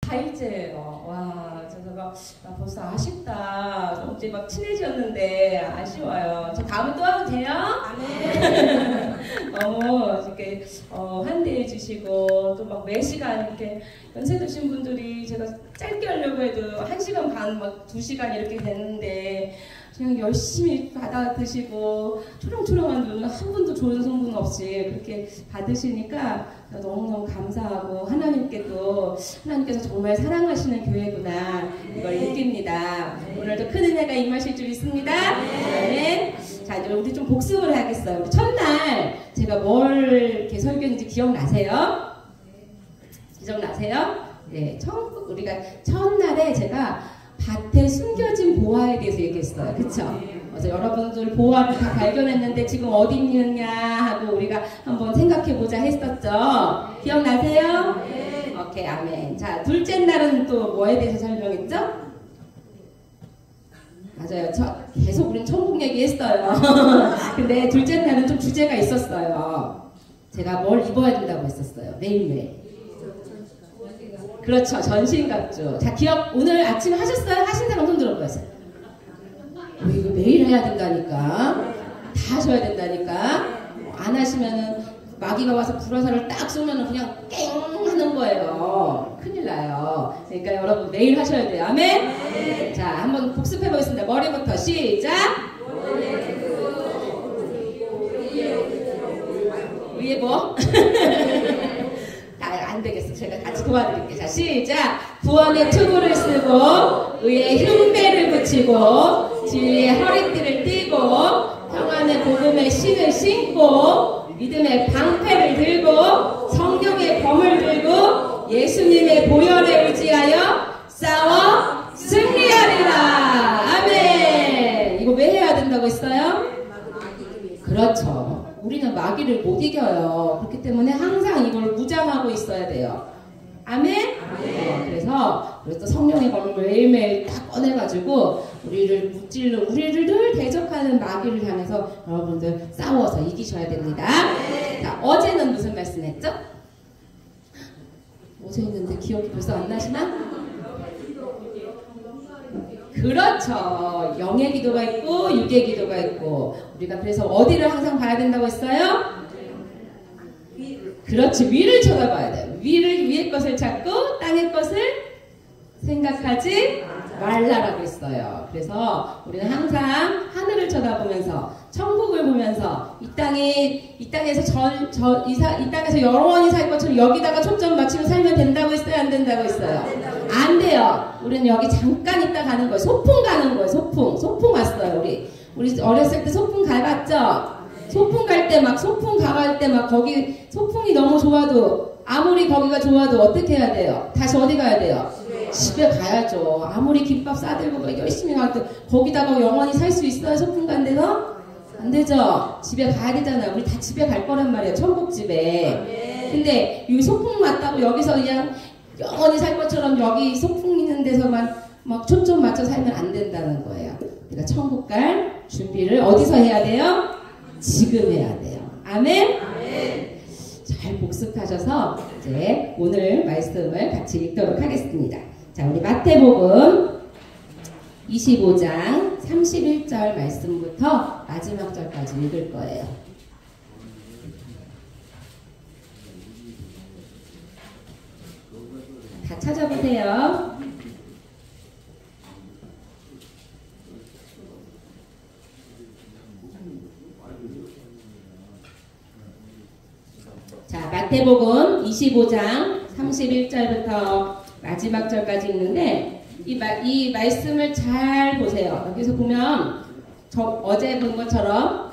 4일째예요. 와, 저도 막 벌써 아쉽다. 이제 막 친해졌는데 아쉬워요. 저 다음에 또 하면 돼요? 네. 너무 이렇게 환대해 주시고 또 막 매 시간 이렇게 연세 드신 분들이 제가 짧게 하려고 해도 1시간 반, 막 2시간 이렇게 됐는데 그냥 열심히 받아 드시고 초롱초롱한 눈 한 분도 좋은 성분 없이 그렇게 받으시니까 너무너무 감사하고 하나님께서 정말 사랑하시는 교회구나 이걸 느낍니다. 오늘도 큰 은혜가 임하실 줄 믿습니다. 아멘. 자, 이제 우리 좀 복습을 하겠어요. 우리 첫날 제가 뭘 이렇게 설교했는지 기억나세요? 기억나세요? 네, 우리가 첫날에 제가 밭에 숨겨진 보화에 대해서 얘기했어요. 그쵸? 그래서 여러분들 보화를 다 발견했는데 지금 어디 있느냐 하고 우리가 한번 생각해보자 했었죠? 기억나세요? 네. 오케이, 아멘. 자, 둘째 날은 또 뭐에 대해서 설명했죠? 맞아요. 계속 우린 천국 얘기했어요. 근데 둘째 날은 좀 주제가 있었어요. 제가 뭘 입어야 된다고 했었어요. 매일매일. 그렇죠. 전신갑주. 자, 기억 오늘 아침에 하셨어요? 하신 사람 손 들어보세요. 이거 매일 해야 된다니까. 다 하셔야 된다니까. 안 하시면은 마귀가 와서 불화살을 딱 쏘면은 그냥 깽 하는 거예요. 큰일 나요. 그러니까 여러분 매일 하셔야 돼요. 아멘? 네. 자, 한번 복습해 보겠습니다. 머리부터 시작. 위에 뭐? 안 되겠어. 제가 같이 도와드릴게요. 자, 시작. 구원의 투구를 쓰고 의의 흉배를 붙이고 진리의 허리띠를 띠고 평안의 복음의 신을 신고 믿음의 방패를 들고 성령의 검을 들고 예수님의 보혈에 의지하여 싸워 승리하리라. 아멘. 이거 왜 해야 된다고 했어요? 그렇죠. 우리는 마귀를 못 이겨요. 그렇기 때문에 항상 이걸 무장하고 있어야 돼요. 아멘? 아멘. 그래서 성령의 검을 매일매일 다 꺼내가지고 우리를 무찔러 우리를 늘 대적하는 마귀를 향해서 여러분들 싸워서 이기셔야 됩니다. 아멘. 자, 어제는 무슨 말씀했죠? 어제 했는데 기억이 벌써 안 나시나? 그렇죠. 영의 기도가 있고 육의 기도가 있고 우리가 그래서 어디를 항상 봐야 된다고 했어요? 그렇지. 위를 쳐다봐야 돼요. 위의 것을 찾고 땅의 것을 생각하지 말라라고 했어요. 그래서 우리는 항상 하늘을 쳐다보면서 천국을 보면서 이 땅에서 이 땅에서 영원히 살 것처럼 여기다가 초점 맞추고 살면 된다고 했어요? 안 된다고 했어요? 안 돼요. 우리는 여기 잠깐 있다 가는 거예요. 소풍 가는 거예요. 소풍 왔어요. 우리 어렸을 때 소풍 가봤죠? 소풍 갈 때 소풍 가갈 때 거기 소풍이 너무 좋아도 아무리 거기가 좋아도 어떻게 해야 돼요? 다시 어디 가야 돼요? 집에 가야죠. 아무리 김밥 싸들고 열심히 가도 거기다가 영원히 살 수 있어요? 소풍 간 데서? 안 되죠. 집에 가야 되잖아요. 우리 다 집에 갈 거란 말이에요. 천국집에. 근데 이 소풍 왔다고 여기서 그냥 영원히 살 것처럼 여기 소풍 있는 데서만 초점 맞춰 살면 안 된다는 거예요. 그러니까 천국 갈 준비를 어디서 해야 돼요? 지금 해야 돼요. 아멘? 아멘. 잘 복습하셔서 이제 오늘 말씀을 같이 읽도록 하겠습니다. 자, 우리 마태복음 25장 31절 말씀부터 마지막 절까지 읽을 거예요. 다 찾아보세요. 자, 마태복음 25장 31절부터 마지막 절까지 있는데 이 말씀을 잘 보세요. 여기서 보면 어제 본 것처럼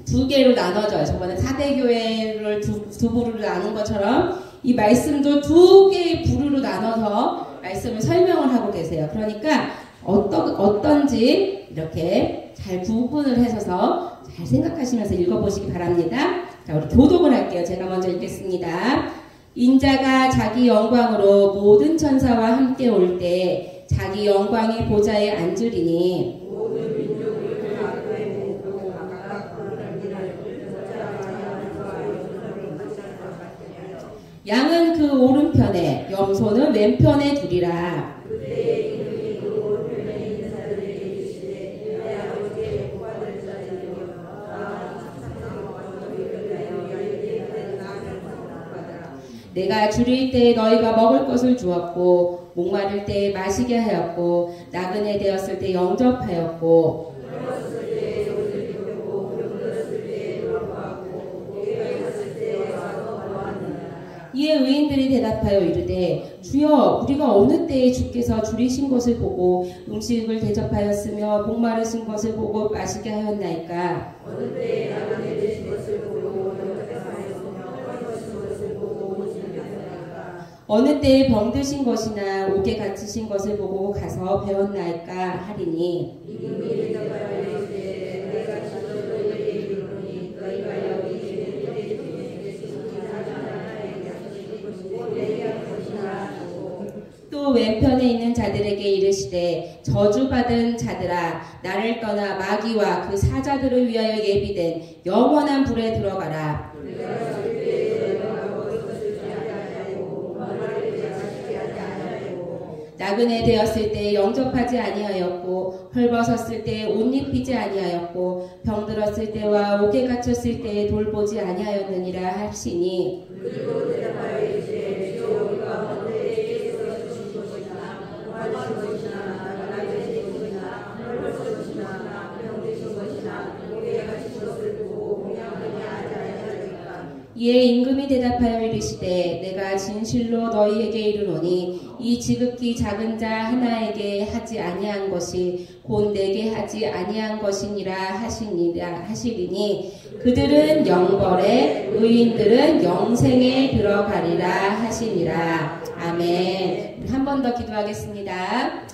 두 개로 나눠져요. 저번에 4대 교회를 두 부류로 나눈 것처럼 이 말씀도 두 개의 부류로 나눠서 말씀을 설명을 하고 계세요. 그러니까 어떤지 이렇게 잘 구분을 해서 잘 생각하시면서 읽어보시기 바랍니다. 자, 우리 교독을 할게요. 제가 먼저 읽겠습니다. 인자가 자기 영광으로 모든 천사와 함께 올 때 자기 영광의 보좌에 앉으리니 양은 그 오른편에 염소는 왼편에 두리라. 내가 줄일 때 너희가 먹을 것을 주었고 목마를 때 마시게 하였고 나그네 되었을 때 영접하였고 이에 의인들이 대답하여 이르되 주여 우리가 어느 때에 주께서 줄이신 것을 보고 음식을 대접하였으며 목마르신 것을 보고 마시게 하였나이까. 어느 때에 나그네 되신 것을 보고 어느 때에 병드신 것이나 옥에 갇히신 것을 보고 가서 배웠나이까 하리니. 또 왼편에 있는 자들에게 이르시되 저주받은 자들아 나를 떠나 마귀와 그 사자들을 위하여 예비된 영원한 불에 들어가라. 나그네 되었을 때 영접하지 아니하였고 헐벗었을 때 옷 입히지 아니하였고 병들었을 때와 옥에 갇혔을 때 돌보지 아니하였느니라 하시니. 그리고 대답하여 이르시되 주여 우리가 어느 때에 주신 것이나 헐벗은 것이나 나그네 되신 것이나 헐벗은 것이나 병드신 것이나 옥에 갇힌 것을 보고 공양하지 아니하였나이까. 이에 임금이 대답하여 이르시되 내가 진실로 너희에게 이르노니 이 지극히 작은 자 하나에게 하지 아니한 것이 곧 내게 하지 아니한 것이니라 하시리니 그들은 영벌에 의인들은 영생에 들어가리라 하시니라. 아멘. 한 번 더 기도하겠습니다.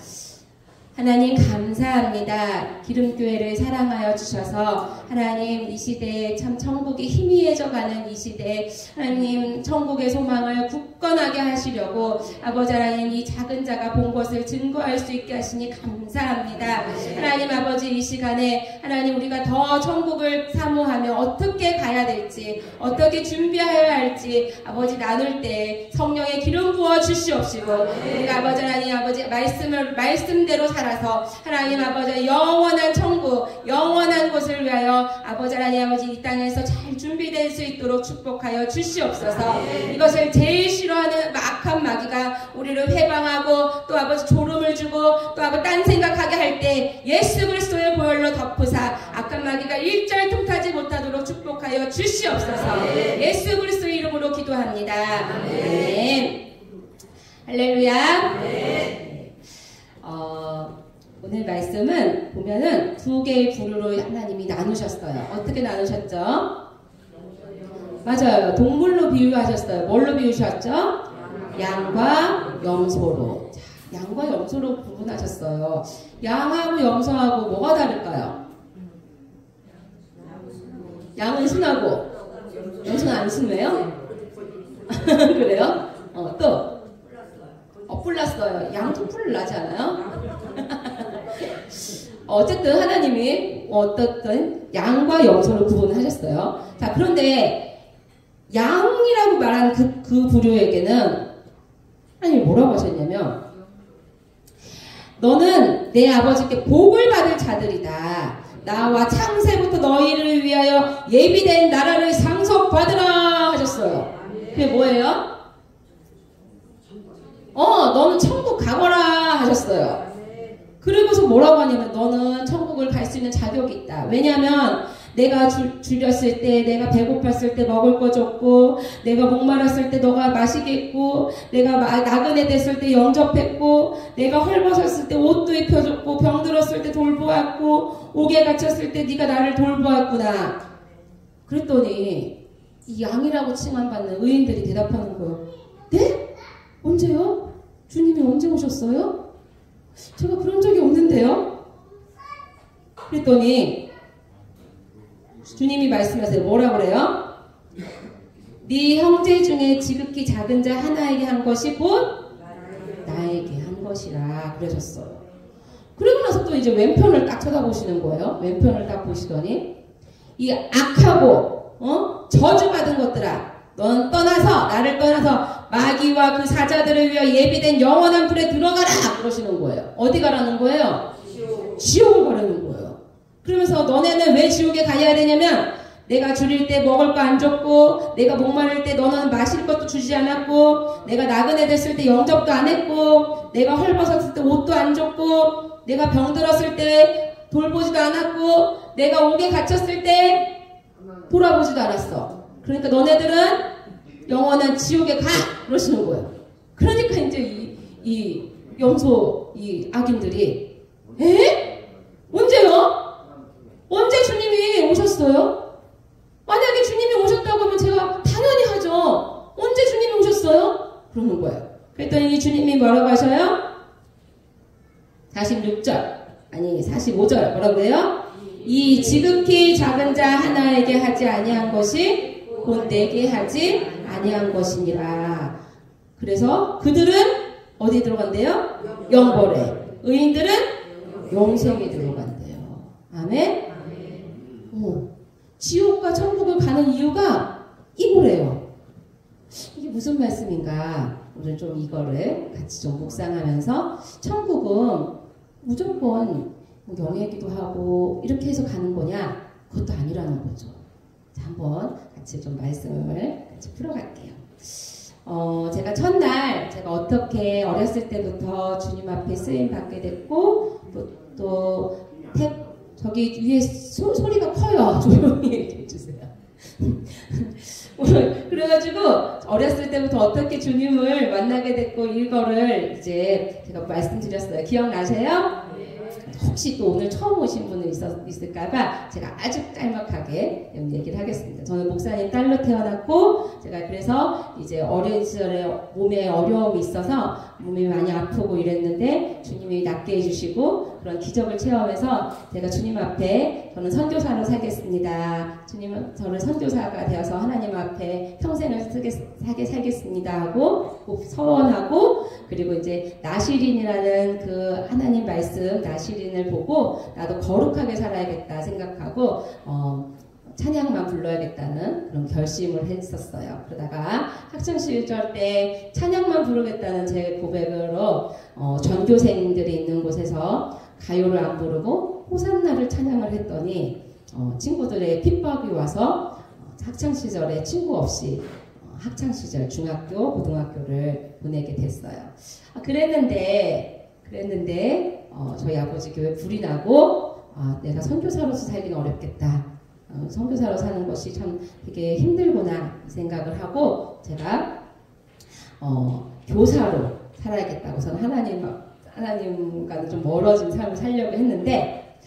하나님 감사합니다. 기름교회를 사랑하여 주셔서 하나님 이 시대에 참 천국이 희미해져가는 이 시대에 하나님 천국의 소망을 굳건하게 하시려고 아버지 하나님 이 작은 자가 본 것을 증거할 수 있게 하시니 감사합니다. 하나님 아버지 이 시간에 하나님 우리가 더 천국을 사모하며 어떻게 가야 될지 어떻게 준비하여야 할지 아버지 나눌 때 성령의 기름 부어 주시옵시고 우리가 아버지 하나님 아버지 말씀대로 살아서 하나님 아버지 영원한 천국 영원한 곳을 위하여 아버지 하나님 아버지 이 땅에서 잘 준비될 수 있도록 축복하여 주시옵소서. 이것을 제일 싫어하는 악한 마귀가 우리를 회방하고 또 아버지 졸음을 주고 또 아버지 딴 생각하게 할 때 예수 그리스도의 보혈로 덮으사 악한 마귀가 일절 틈타지 못하도록 축복하여 주시옵소서. 예수 그리스도의 이름으로 기도합니다. 아멘. 할렐루야. 오늘 말씀은 보면은 두 개의 부류로 하나님이 나누셨어요. 어떻게 나누셨죠? 맞아요. 동물로 비유하셨어요. 뭘로 비유하셨죠? 양과 염소로. 자, 양과 염소로 구분하셨어요. 양하고 염소하고 뭐가 다를까요? 양은 순하고 염소는 안 순해요? 그래요? 또? 뿔났어요. 양도 뿔 나지 않아요? 어쨌든 하나님이 어떻든 양과 염소를 구분하셨어요. 자, 그런데 양이라고 말한 그 부류에게는 하나님이 뭐라고 하셨냐면 너는 내 아버지께 복을 받을 자들이다. 나와 창세부터 너희를 위하여 예비된 나라를 상속받으라 하셨어요. 그게 뭐예요? 너는 천국 가거라 하셨어요. 그리고서 뭐라고 하냐면 너는 천국을 갈 수 있는 자격이 있다. 왜냐하면 내가 줄였을 때 내가 배고팠을 때 먹을 거 줬고 내가 목마랐을 때 너가 마시겠고 내가 나그네 됐을 때 영접했고 내가 헐벗었을 때 옷도 입혀줬고 병들었을 때 돌보았고 옥에 갇혔을 때 네가 나를 돌보았구나. 그랬더니 이 양이라고 칭함받는 의인들이 대답하는 거예요. 네? 언제요? 주님이 언제 오셨어요? 제가 그런 적이 없는데요? 그랬더니 주님이 말씀하세요. 뭐라 그래요? 네 형제 중에 지극히 작은 자 하나에게 한 것이 곧 나에게 한 것이라 그러셨어요. 그러고 나서 또 이제 왼편을 딱 쳐다보시는 거예요. 왼편을 딱 보시더니 이 악하고 저주받은 것들아 넌 떠나서 나를 떠나서 마귀와 그 사자들을 위하여 예비된 영원한 불에 들어가라 그러시는 거예요. 어디 가라는 거예요? 지옥을 가라는 거예요. 그러면서 너네는 왜 지옥에 가야 되냐면 내가 줄일 때 먹을 거 안 줬고 내가 목마를 때 너는 마실 것도 주지 않았고 내가 나그네 됐을 때 영접도 안 했고 내가 헐벗었을 때 옷도 안 줬고 내가 병들었을 때 돌보지도 않았고 내가 옥에 갇혔을 때 돌아보지도 않았어. 그러니까 너네들은 영원한 지옥에 가! 그러시는 거예요. 그러니까 이제 이 염소 이 악인들이 언제요? 언제 주님이 오셨어요? 만약에 주님이 오셨다고 하면 제가 당연히 하죠. 언제 주님이 오셨어요? 그러는 거예요. 그랬더니 주님이 뭐라고 하셔요? 46절 아니 45절 뭐라고 해요? 이 지극히 작은 자 하나에게 하지 아니한 것이 곧 내게 하지 아니한 것이니라. 그래서 그들은 어디 들어간대요? 영벌에. 의인들은 영생에 들어간대요. 아멘? 지옥과 천국을 가는 이유가 이거래요. 이게 무슨 말씀인가? 오늘 좀 이거를 같이 좀 묵상하면서 천국은 무조건 영예기도 하고 이렇게 해서 가는 거냐? 그것도 아니라는 거죠. 자, 한번 같이 좀 말씀을 같이 풀어갈게요. 제가 첫날 제가 어떻게 어렸을 때부터 주님 앞에 쓰임 받게 됐고 저기 위에 소리가 커요. 조용히 얘기해 주세요. 그래가지고 어렸을 때부터 어떻게 주님을 만나게 됐고 이거를 이제 제가 말씀드렸어요. 기억나세요? 혹시 또 오늘 처음 오신 분은 있을까봐 제가 아주 짤막하게 얘기를 하겠습니다. 저는 목사님 딸로 태어났고 제가 그래서 이제 어린 시절에 몸에 어려움이 있어서 몸이 많이 아프고 이랬는데 주님이 낫게 해주시고 그런 기적을 체험해서 제가 주님 앞에 저는 선교사로 살겠습니다. 주님은 저를 선교사가 되어서 하나님 앞에 평생을 살겠습니다 하고 꼭 서원하고 그리고 이제 나시린이라는 그 하나님 말씀 나시린을 보고 나도 거룩하게 살아야겠다 생각하고 찬양만 불러야겠다는 그런 결심을 했었어요. 그러다가 학창시절 때 찬양만 부르겠다는 제 고백으로 전교생들이 있는 곳에서 가요를 안 부르고 호산나를 찬양을 했더니 친구들의 핍박이 와서 학창시절에 친구 없이 학창시절 중학교 고등학교를 보내게 됐어요. 그랬는데 저희 아버지 교회 불이 나고 내가 선교사로서 살기는 어렵겠다. 선교사로 사는 것이 참 되게 힘들구나 생각을 하고 제가 교사로 살아야겠다고 저는 하나님과는 좀 멀어진 삶을 살려고 했는데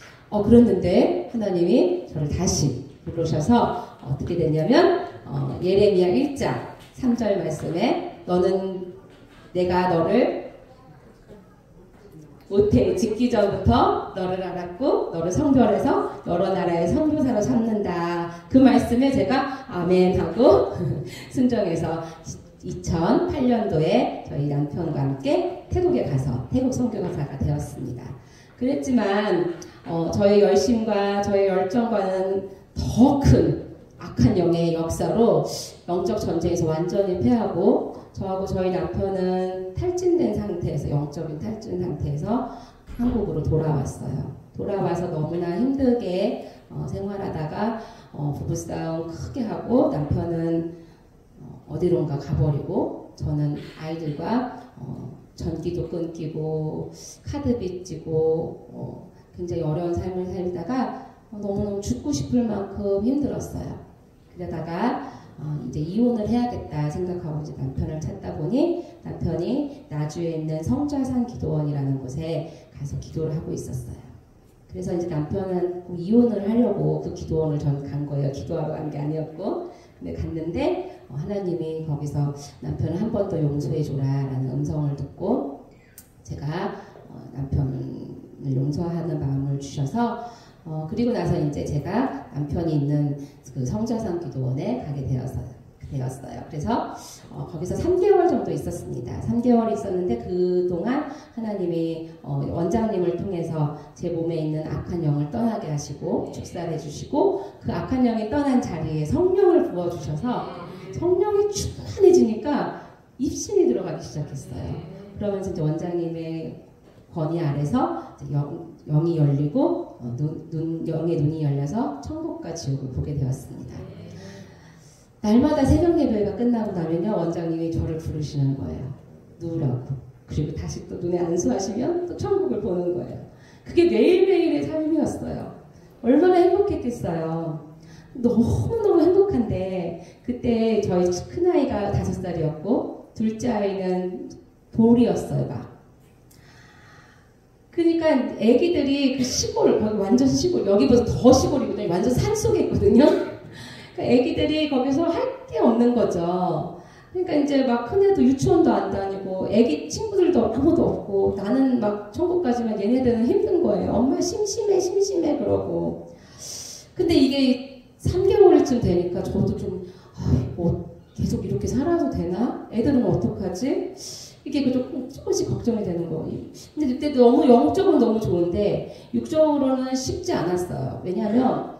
그랬는데 하나님이 저를 다시 부르셔서 어떻게 됐냐면 예레미야 1장 3절 말씀에 너는 내가 너를 모태 짓기 전부터 너를 알았고 너를 성별해서 여러 나라의 선교사로 삼는다. 그 말씀에 제가 아멘 하고 순종해서 2008년도에 저희 남편과 함께 태국에 가서 태국 선교사가 되었습니다. 그랬지만 저의 열심과 저의 열정과는 더 큰 악한 영의 역사로 영적 전쟁에서 완전히 패하고 저하고 저희 남편은 탈진된 상태에서 영적인 탈진 상태에서 한국으로 돌아왔어요. 돌아와서 너무나 힘들게 생활하다가 부부싸움 크게 하고 남편은 어디론가 가버리고 저는 아이들과 전기도 끊기고 카드빚 지고 굉장히 어려운 삶을 살다가 너무너무 죽고 싶을 만큼 힘들었어요. 그러다가 이제 이혼을 해야겠다 생각하고 이제 남편을 찾다 보니 남편이 나주에 있는 성자산 기도원이라는 곳에 가서 기도를 하고 있었어요. 그래서 이제 남편은 꼭 이혼을 하려고 그 기도원을 전 간 거예요. 기도하러 간 게 아니었고. 근데 갔는데 하나님이 거기서 남편을 한 번 더 용서해 줘라라는 음성을 듣고 제가 남편을 용서하는 마음을 주셔서 그리고 나서 이제 제가 남편이 있는 그 성자산 기도원에 가게 되었어요. 그래서 거기서 3개월 정도 있었습니다. 3개월 있었는데 그동안 하나님이 원장님을 통해서 제 몸에 있는 악한 영을 떠나게 하시고 축사해 주시고 그 악한 영이 떠난 자리에 성령을 부어주셔서 성령이 충만해지니까 입신이 들어가기 시작했어요. 그러면서 이제 원장님의 권위 아래서 영이 열리고 영의 눈이 열려서 천국과 지옥을 보게 되었습니다. 날마다 새벽 예배가 끝나고 나면요, 원장님이 저를 부르시는 거예요. 누우라고. 그리고 다시 또 눈에 안수하시면 또 천국을 보는 거예요. 그게 매일매일의 삶이었어요. 얼마나 행복했겠어요. 너무너무 행복한데 그때 저희 큰아이가 5살이었고 둘째 아이는 돌이었어요. 막. 그러니까 애기들이 그 시골, 거기 완전 시골, 여기보다 더 시골이거든요. 완전 산속에 있거든요. 그러니까 애기들이 거기서 할 게 없는 거죠. 그러니까 이제 막 큰애도 유치원도 안 다니고 애기 친구들도 아무도 없고 나는 막 천국 가지만 얘네들은 힘든 거예요. 엄마 심심해 그러고. 근데 이게 3개월쯤 되니까 저도 좀 뭐 계속 이렇게 살아도 되나? 애들은 어떡하지? 이게 조금씩 걱정이 되는 거예요. 근데 그때 너무 영적으로 너무 좋은데 육적으로는 쉽지 않았어요. 왜냐하면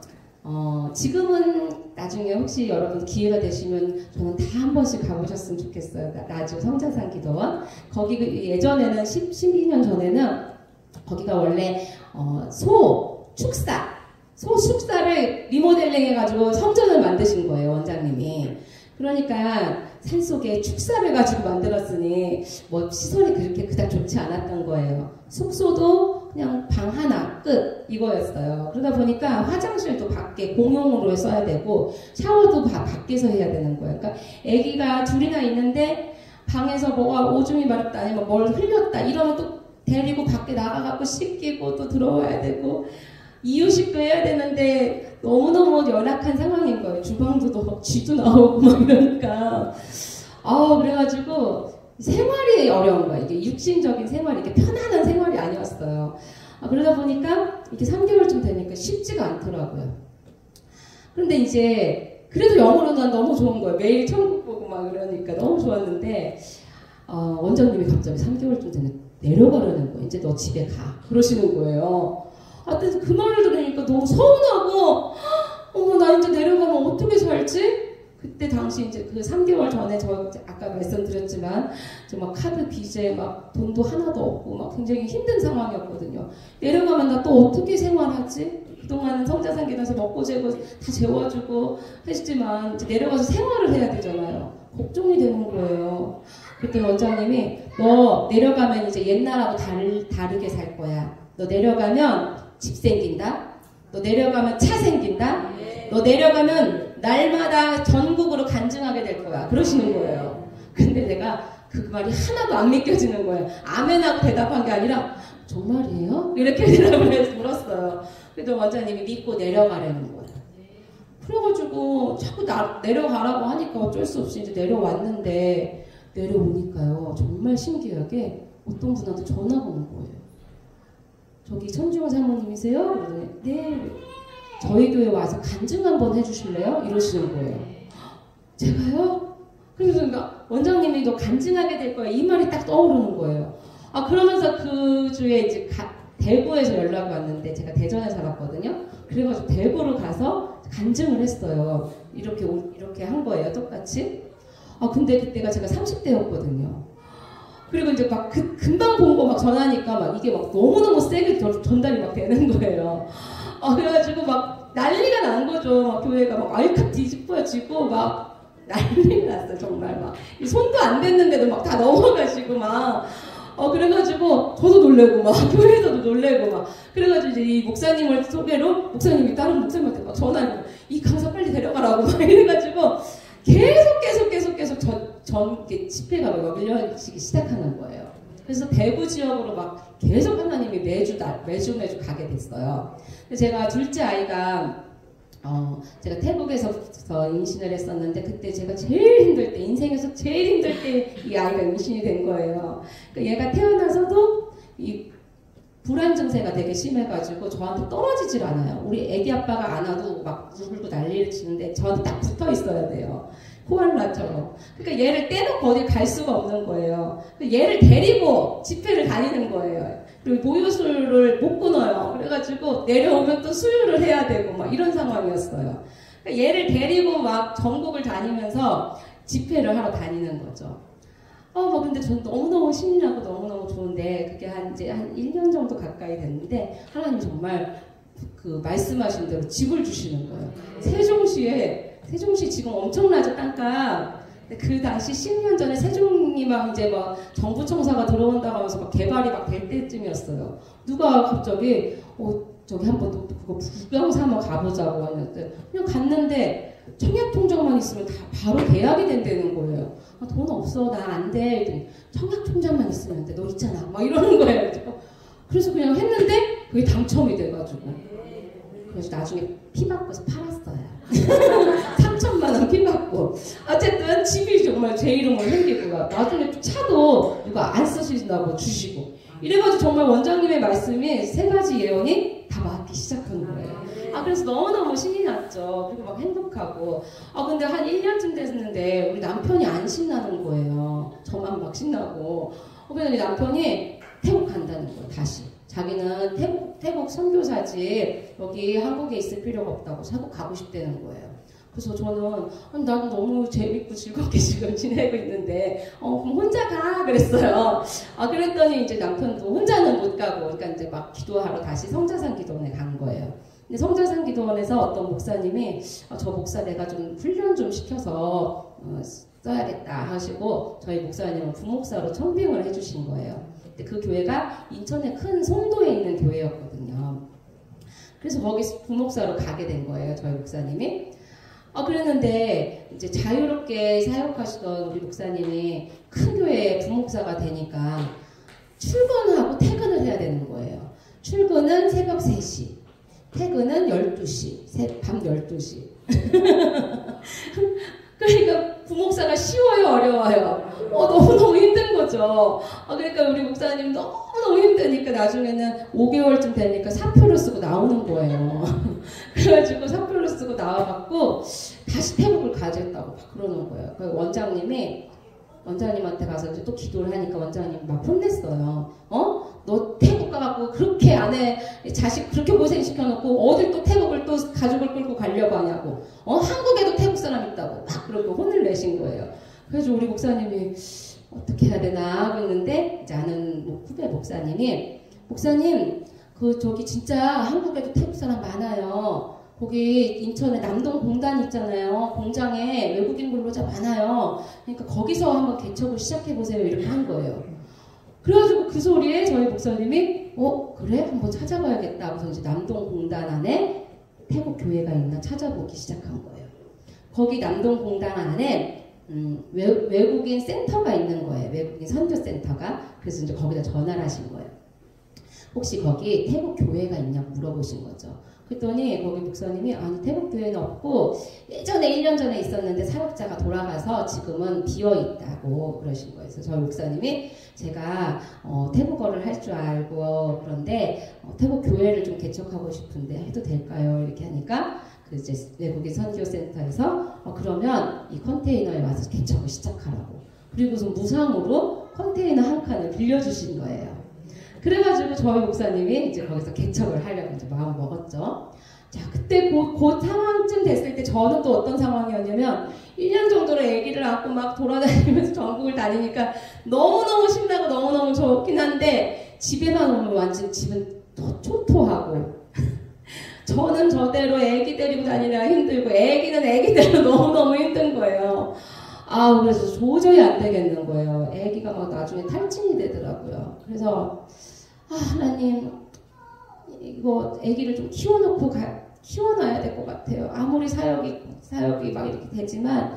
지금은 나중에 혹시 여러분 기회가 되시면 저는 다 한 번씩 가보셨으면 좋겠어요. 나주 성자산 기도원. 거기 예전에는 12년 전에는 거기가 원래 소 축사를 리모델링 해가지고 성전을 만드신 거예요, 원장님이. 그러니까 산속에 축사를 가지고 만들었으니 뭐 시설이 그렇게 그닥 좋지 않았던 거예요. 숙소도 그냥 방 하나 끝 이거였어요. 그러다 보니까 화장실도 밖에 공용으로 써야 되고 샤워도 밖에서 해야 되는 거예요. 그러니까 아기가 둘이나 있는데 방에서 뭐가 오줌이 마렵다 아니면 뭘 흘렸다 이러면 또 데리고 밖에 나가갖고 씻기고 또 들어와야 되고 이유식도 해야 되는데 너무너무 열악한 상황인 거예요. 주방도 막 쥐도 나오고 막 이러니까. 그래가지고 생활이 어려운 거예요. 이게 육신적인 생활이, 이게 편안한 생활이 아니었어요. 그러다 보니까 이게 3개월쯤 되니까 쉽지가 않더라고요. 그런데 이제 그래도 영어로는 너무 좋은 거예요. 매일 천국 보고 막 이러니까 너무 좋았는데 원장님이 갑자기 3개월쯤 되면 내려가려는 거예요. 이제 너 집에 가. 그러시는 거예요. 근데 그 말을 들으니까 너무 서운하고 나 이제 내려가면 어떻게 살지? 그때 당시 이제 그 3개월 전에 저 아까 말씀드렸지만 정말 카드 빚에 막 돈도 하나도 없고 막 굉장히 힘든 상황이었거든요. 내려가면 나 또 어떻게 생활하지? 그동안은 성자산 기도에서 먹고 재고 다 재워주고 했지만 이제 내려가서 생활을 해야 되잖아요. 걱정이 되는 거예요. 그때 원장님이 너 내려가면 이제 옛날하고 다르게 살 거야. 너 내려가면 집 생긴다. 너 내려가면 차 생긴다. 너 내려가면 날마다 전국으로 간증하게 될 거야. 그러시는 거예요. 근데 내가 그 말이 하나도 안 믿겨지는 거예요. 아멘하고 대답한 게 아니라 정말이에요? 이렇게 대답을 해서 물었어요. 그래도 원장님이 믿고 내려가라는 거예요. 그래가지고 자꾸 내려가라고 하니까 어쩔 수 없이 이제 내려왔는데 내려오니까요. 정말 신기하게 어떤 분한테 전화가 온 거예요. 저기 천주호 사모님이세요? 그러더니 네. 저희 교회 와서 간증 한번 해주실래요? 이러시는 거예요. 제가요? 그래서 원장님이 너 간증하게 될 거야. 이 말이 딱 떠오르는 거예요. 그러면서 그 주에 이제 대구에서 연락이 왔는데 제가 대전에 살았거든요. 그래가지고 대구를 가서 간증을 했어요. 이렇게 한 거예요. 똑같이. 근데 그때가 제가 30대였거든요. 그리고 이제 막 금방 본 거 막 전하니까 막 이게 막 너무너무 세게 전달이 막 되는 거예요. 그래가지고 막 난리가 난 거죠. 막 교회가 막 알칵 뒤집어지고 막 난리가 났어요. 정말 막 손도 안 댔는데도 막 다 넘어가시고 막 그래가지고 저도 놀래고 막 교회에서도 놀래고 막 그래가지고 이제 이 목사님을 소개로 목사님이 다른 목사님한테 막 전화하고 이 강사 빨리 데려가라고 막 이래가지고 계속 전 집회가 막 밀려지기 시작하는 거예요. 그래서 대구 지역으로 막 계속 하나님이 매주 가게 됐어요. 제가 둘째 아이가 제가 태국에서 임신을 했었는데 그때 제가 제일 힘들 때 인생에서 제일 힘들 때 이 아이가 임신이 된 거예요. 그러니까 얘가 태어나서도 이 불안 증세가 되게 심해가지고 저한테 떨어지질 않아요. 우리 애기 아빠가 안아도 막 울고 난리를 치는데 저한테 딱 붙어 있어야 돼요. 코알라처럼. 그러니까 얘를 떼놓고 어디 갈 수가 없는 거예요. 얘를 데리고 집회를 다니는 거예요. 그리고 모유수를 못 끊어요. 그래가지고 내려오면 또 수유를 해야 되고 막 이런 상황이었어요. 그러니까 얘를 데리고 막 전국을 다니면서 집회를 하러 다니는 거죠. 뭐 근데 전 너무너무 신이 나고 너무너무 좋은데 그게 이제 한 1년 정도 가까이 됐는데 하나님 정말 그 말씀하신 대로 집을 주시는 거예요. 세종시 지금 엄청나죠, 땅값. 그 당시 10년 전에 세종이 막 이제 막 정부 청사가 들어온다고 하면서 막 개발이 막 될 때쯤이었어요. 누가 갑자기 저기 한번 그거 구경 삼아 가보자고 하는데 그냥 갔는데 청약통장만 있으면 다 바로 계약이 된다는 거예요. 돈 없어, 나 안 돼. 이랬더니 청약통장만 있으면 안 돼. 너 있잖아. 막 이러는 거예요. 그래서 그냥 했는데 그게 당첨이 돼가지고. 그래서 나중에 피 받고서 팔았어요. 3천만 원 피 받고. 어쨌든 집이 정말 제 이름으로 생기고 나중에 차도 누가 안 쓰신다고 주시고. 이래가지고 정말 원장님의 말씀이 3가지 예언이 다 맞기 시작한 거예요. 그래서 너무너무 신이 났죠. 그리고 막 행복하고. 근데 한 1년쯤 됐는데 우리 남편이 안 신나는 거예요. 저만 막 신나고. 그래서 우리 남편이 태국 간다는 거예요, 다시. 자기는 태국 선교사지 여기 한국에 있을 필요가 없다고 태국 가고 싶다는 거예요. 그래서 저는 나도 너무 재밌고 즐겁게 지금 지내고 있는데 그럼 혼자 가 그랬어요. 그랬더니 이제 남편도 혼자는 못 가고 그러니까 이제 막 기도하러 다시 성자산 기도원에 간 거예요. 근데 성자산 기도원에서 어떤 목사님이 저 목사 내가 좀 훈련 좀 시켜서 써야겠다 하시고 저희 목사님은 부목사로 청빙을 해주신 거예요. 근데 그 교회가 인천의 큰 송도에 있는 교회였거든요. 그래서 거기 부목사로 가게 된 거예요, 저희 목사님이. 그랬는데 이제 자유롭게 사역하시던 우리 목사님이 큰 교회에 부목사가 되니까 출근하고 퇴근을 해야 되는 거예요. 출근은 새벽 3시, 퇴근은 12시, 밤 12시. 그러니까 부목사가 쉬워요, 어려워요? 너무너무 힘든 거죠. 그러니까 우리 목사님 너무너무 힘드니까 나중에는 5개월쯤 되니까 사표를 쓰고 나오는 거예요. 그래가지고 사표를 쓰고 나와갖고 다시 태국을 가겠다고 막 그러는 거예요. 그 원장님한테 가서 이제 또 기도를 하니까 원장님이 막 혼냈어요. 너 태국 가갖고 그렇게 아내 자식 그렇게 고생시켜놓고 어딜 또 태국을 또 가족을 끌고 가려고 하냐고. 한국에도 태국 사람 있다고 막 그렇게 혼을 내신 거예요. 그래서 우리 목사님이 어떻게 해야 되나 하고 있는데 이제 아는 후배 목사님이 목사님 저기 진짜 한국에도 태국 사람 많아요. 거기 인천에 남동 공단 있잖아요. 공장에 외국인 근로자 많아요. 그러니까 거기서 한번 개척을 시작해보세요. 이렇게 한 거예요. 그래가지고 그 소리에 저희 목사님이 그래? 한번 찾아봐야겠다 하고서 이제 남동 공단 안에 태국 교회가 있나 찾아보기 시작한 거예요. 거기 남동 공단 안에 외국인 센터가 있는 거예요. 외국인 선교센터가. 그래서 이제 거기다 전화를 하신 거예요. 혹시 거기 태국 교회가 있냐고 물어보신 거죠. 그랬더니 거기 목사님이 아니 태국 교회는 없고 예전에 1년 전에 있었는데 사역자가 돌아가서 지금은 비어있다고 그러신 거예요. 그래서 저희 목사님이 제가 태국어를 할 줄 알고 그런데 태국 교회를 좀 개척하고 싶은데 해도 될까요? 이렇게 하니까 그 이제 외국인 선교센터에서 그러면 이 컨테이너에 와서 개척을 시작하라고. 그리고서 무상으로 컨테이너 한 칸을 빌려주신 거예요. 그래가지고 저희 목사님이 이제 거기서 개척을 하려고 이제 마음 먹었죠. 자, 그때 그 상황쯤 됐을 때 저는 또 어떤 상황이었냐면 1년 정도로 아기를 안고 막 돌아다니면서 전국을 다니니까 너무너무 신나고 너무너무 좋긴 한데 집에만 오면 완전 집은 초토하고 저는 저대로 아기 데리고 다니느라 힘들고 아기는 아기대로 너무너무 힘든 거예요. 그래서 도저히 안 되겠는 거예요. 아기가 막 나중에 탈진이 되더라고요. 그래서 하나님 이거 아기를 좀 키워놔야 될 것 같아요. 아무리 사역이 막 이렇게 되지만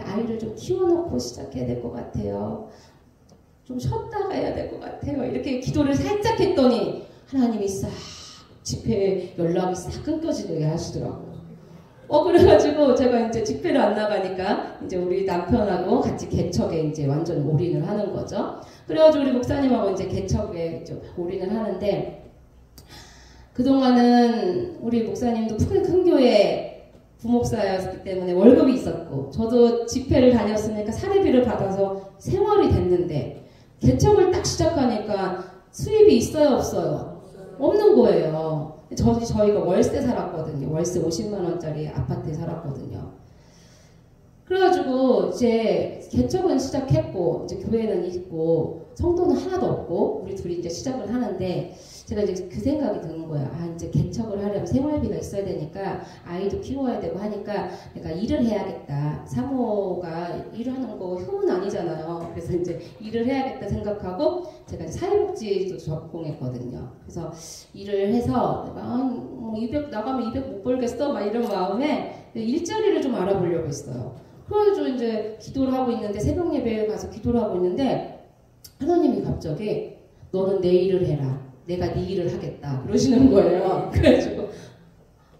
아이를 좀 키워놓고 시작해야 될 것 같아요. 좀 쉬었다가 해야 될 것 같아요. 이렇게 기도를 살짝 했더니 하나님이 싹 집회 연락이 싹 끊겨지게 하시더라고요. 그래가지고 제가 이제 집회를 안 나가니까 이제 우리 남편하고 같이 개척에 이제 완전 올인을 하는 거죠. 그래가지고 우리 목사님하고 이제 개척에 이제 올인을 하는데 그동안은 우리 목사님도 큰 교회 부목사였기 때문에 월급이 있었고 저도 집회를 다녔으니까 사례비를 받아서 생활이 됐는데 개척을 딱 시작하니까 수입이 있어요, 없어요? 없는 거예요. 저희가 월세 살았거든요. 월세 50만 원짜리 아파트에 살았거든요. 그래가지고 이제 개척은 시작했고 이제 교회는 있고 성도는 하나도 없고 우리 둘이 이제 시작을 하는데 제가 이제 그 생각이 드는 거예요. 아 이제 개척을 하려면 생활비가 있어야 되니까 아이도 키워야 되고 하니까 내가 일을 해야겠다. 사모가 일하는 거 흉은 아니잖아요. 그래서 이제 일을 해야겠다 생각하고 제가 이제 사회복지도 전공했거든요. 그래서 일을 해서 내가 뭐 200 나가면 200 못 벌겠어 막 이런 마음에 일자리를 좀 알아보려고 했어요. 그래가지고 이제 기도를 하고 있는데 새벽 예배에 가서 기도를 하고 있는데 하나님이 갑자기 너는 내 일을 해라. 내가 네 일을 하겠다. 그러시는 거예요. 그래가지고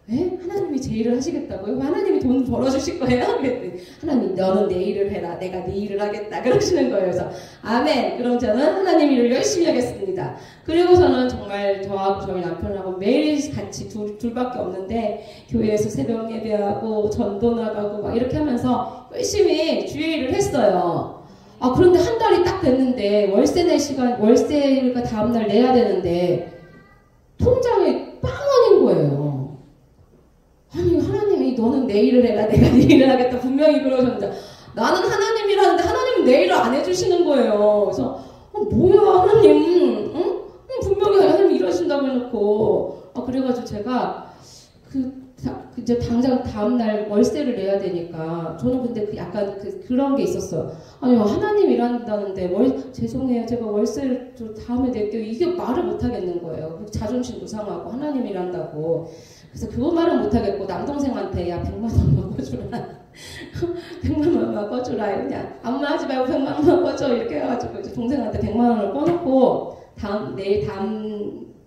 에? 하나님이 제 일을 하시겠다고요? 하나님이 돈 벌어주실 거예요? 그랬더니 하나님 너는 내 일을 해라. 내가 네 일을 하겠다. 그러시는 거예요. 그래서 아멘. 그럼 저는 하나님 일을 열심히 하겠습니다. 그리고서는 정말 저하고 저희 남편하고 매일 같이 둘밖에 없는데 교회에서 새벽 예배하고 전도 나가고 막 이렇게 하면서 열심히 주의 일을 했어요. 아 그런데 한 달이 딱 됐는데 월세 낼 시간 월세가 다음날 내야 되는데 통장에 빵 원인 거예요. 아니 하나님이 너는 내 일을 해라 내가 네 일을 하겠다 분명히 그러셨는데 나는 하나님이라는데 하나님은 내 일을 안 해주시는 거예요. 그래서 뭐야 하나님 응? 분명히 하나님 일하신다고 해놓고 그래가지고 제가 이제 당장 다음날 월세를 내야 되니까 저는 근데 약간 그런 게 있었어요. 아니 하나님 일한다는데 죄송해요 제가 월세를 좀 다음에 낼게요. 이게 말을 못 하겠는 거예요. 자존심도 상하고 하나님 일한다고. 그래서 그거 말은 못 하겠고 남동생한테 야 100만 원만 꺼주라 100만 원만 꺼주라 그냥 아무 말 하지 말고 100만 원만 꺼줘 이렇게 해가지고 이제 동생한테 100만 원을 꺼놓고 내일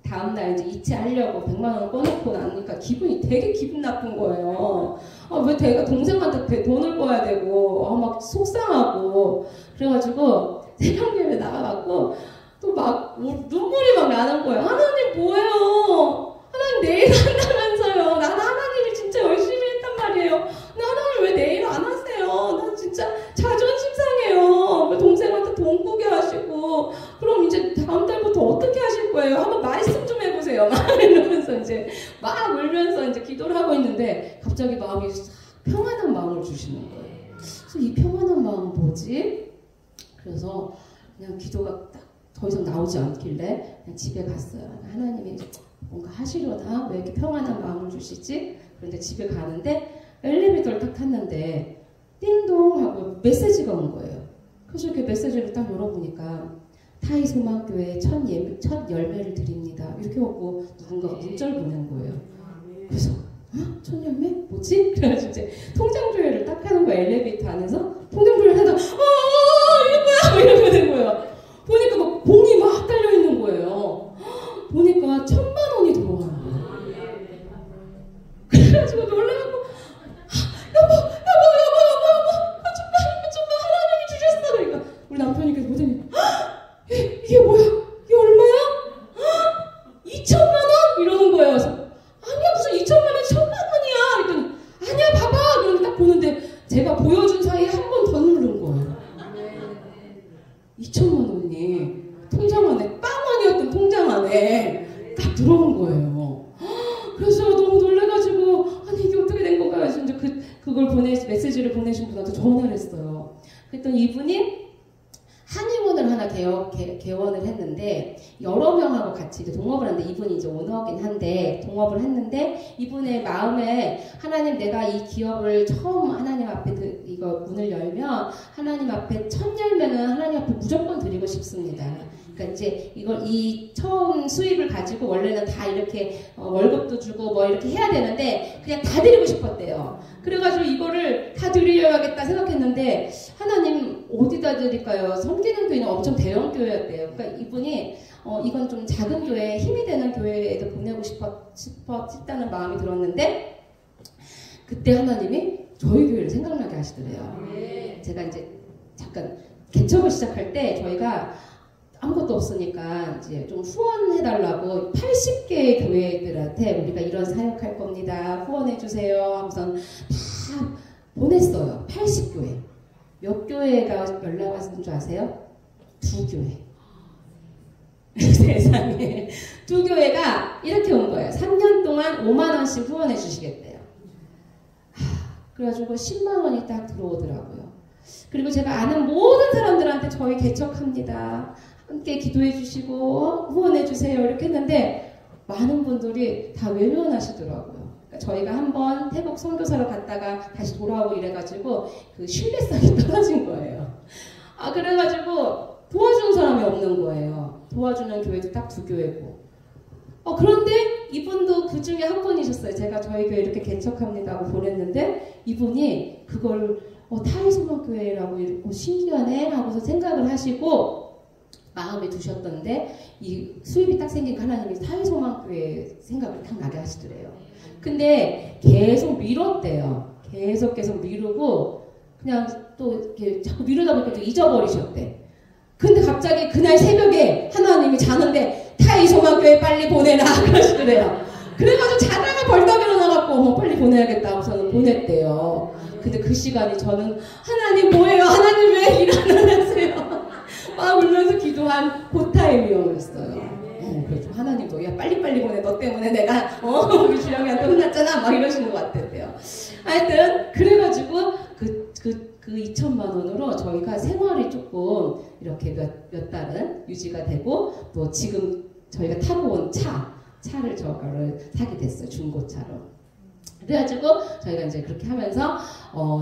다음날 이제 이체하려고 100만 원을 꺼놓고 나니까 되게 기분 나쁜 거예요. 왜 내가 동생한테 돈을 꺼야 되고 막 속상하고 그래가지고 새벽 예배 나가갖고 또 막 눈물이 막 나는 거예요. 하나님 뭐예요? 하나님 내일 한다면서요. 나는 하나님이 진짜 열심히 했단 말이에요. 근데 하나님 왜 내일 안 하세요? 나 진짜 자존심 상해요. 동생한테 돈 꾸게 하시고 그럼 이제 다음 달부터 어떻게 하실 거예요? 한번 말씀 좀 해보세요. 막 이러면서 이제 막 울면서 이제 기도를 하고 있는데 갑자기 마음이 평안한 마음을 주시는 거예요. 그래서 이 평안한 마음은 뭐지? 그래서 그냥 기도가 딱 더 이상 나오지 않길래 그냥 집에 갔어요. 하나님이 뭔가 하시려나? 왜 이렇게 평안한 마음을 주시지? 그런데 집에 가는데 엘리베이터를 딱 탔는데 띵동 하고 메시지가 온 거예요. 그래서 이렇게 메시지를 딱 열어보니까 타이소망교회 첫 열매를 드립니다. 이렇게 하고 누군가가 문자를 보낸 거예요. 그래서 첫 열매? 뭐지? 그래가지고 이제 통장조회를 딱 하는 거예요. 엘리베이터 안에서 통장조회를 하다가 이거 뭐야? 이러게 된 거예요. 보니까 막 봉이 막 달려있는 거예요. 보니까 1,000만 원이 들어가는 거예요. 그래가지고 놀라고 여보 하나님이 주셨어. 그러니까 우리 남편이 계속 보더니 이게 뭐야? 이게 얼마야? 2,000만 원? 이러는 거예요. 그래서 아니야 무슨 2,000만 원 1,000만 원이야. 그랬더니 아니야 봐봐. 그런데 딱 보는데 제가 보여준 사이에 한 번 더 누른 거예요. 2,000만 원이 통장 안에 빵원이었던 통장 안에 딱 들어온 거예요. 그래서 너무 놀라가지고 아니 이게 어떻게 된 건가 해서 이제 그걸 메시지를 보내신 분한테 전화를 했어요. 그랬더니 이분이 한의원을 하나 개원을 했는데 여러 명하고 같이 이제 동업을 하는데 이분이 이제 오너긴 한데 동업을 했는데 이분의 마음에 하나님 내가 이 기업을 처음 하나님 앞에 이거 문을 열면 하나님 앞에 첫 열매는 하나님 앞에 무조건 드리고 싶습니다. 그러니까 이제 이 처음 수입을 가지고 원래는 다 이렇게 월급도 주고 뭐 이렇게 해야 되는데 그냥 다 드리고 싶었대요. 그래가지고 이거를 다 드리려야겠다 생각했는데 하나님 어디다 드릴까요? 섬기는 교회는 엄청 대형 교회였대요. 그러니까 이분이 이건 좀 작은 교회, 힘이 되는 교회에도 보내고 싶다는 마음이 들었는데 그때 하나님이 저희 교회를 생각나게 하시더래요. 제가 이제 잠깐 개척을 시작할 때 저희가 아무것도 없으니까 이제 좀 후원해달라고 80개의 교회들한테 우리가 이런 사역할 겁니다. 후원해주세요. 하고선 다 보냈어요. 80교회. 몇 교회가 연락 왔는 줄 아세요? 2교회. 세상에. 2교회가 이렇게 온 거예요. 3년 동안 5만 원씩 후원해 주시겠대요. 그래가지고 10만 원이 딱 들어오더라고요. 그리고 제가 아는 모든 사람들한테 저희 개척합니다. 함께 기도해 주시고 후원해 주세요. 이렇게 했는데 많은 분들이 다 외면하시더라고요. 그러니까 저희가 한번 태국 선교사로 갔다가 다시 돌아오고 이래가지고 그 신뢰성이 떨어진 거예요. 그래가지고 도와주는 사람이 없는 거예요. 도와주는 교회도 딱 2교회고. 그런데 이분도 그 중에 한 분이셨어요. 제가 저희 교회 이렇게 개척합니다 하고 보냈는데 이분이 그걸 타이소망교회라고 신기하네 하고서 생각을 하시고 마음에 두셨던데 이 수입이 딱 생긴 하나님이 타이소망교회 생각을 딱 나게 하시더래요. 근데 계속 미뤘대요. 계속 미루고 그냥 또 이렇게 자꾸 미루다 보니까 또 잊어버리셨대. 근데 갑자기 그날 새벽에 하나님이 자는데 타이소망교회 빨리 보내라 그러시더래요. 그래가지고 자다가 벌떡 일어나갖고 빨리 보내야겠다 하고서는 보냈대요. 근데 그 시간이 저는 하나님 뭐예요? 하나님 왜 일 안 하세요? 막 울면서 기도한 그 타임이었어요. 그래서 하나님도 야 빨리빨리 보내. 너 때문에 내가 우리 주영이한테 혼났잖아. 막 이러시는 것 같았대요. 하여튼 그래가지고 그 2천만 원으로 저희가 생활이 조금 이렇게 몇 달은 유지가 되고 또 지금 저희가 타고 온 차를 저거를 사게 됐어요. 중고차로. 그래가지고 저희가 이제 그렇게 하면서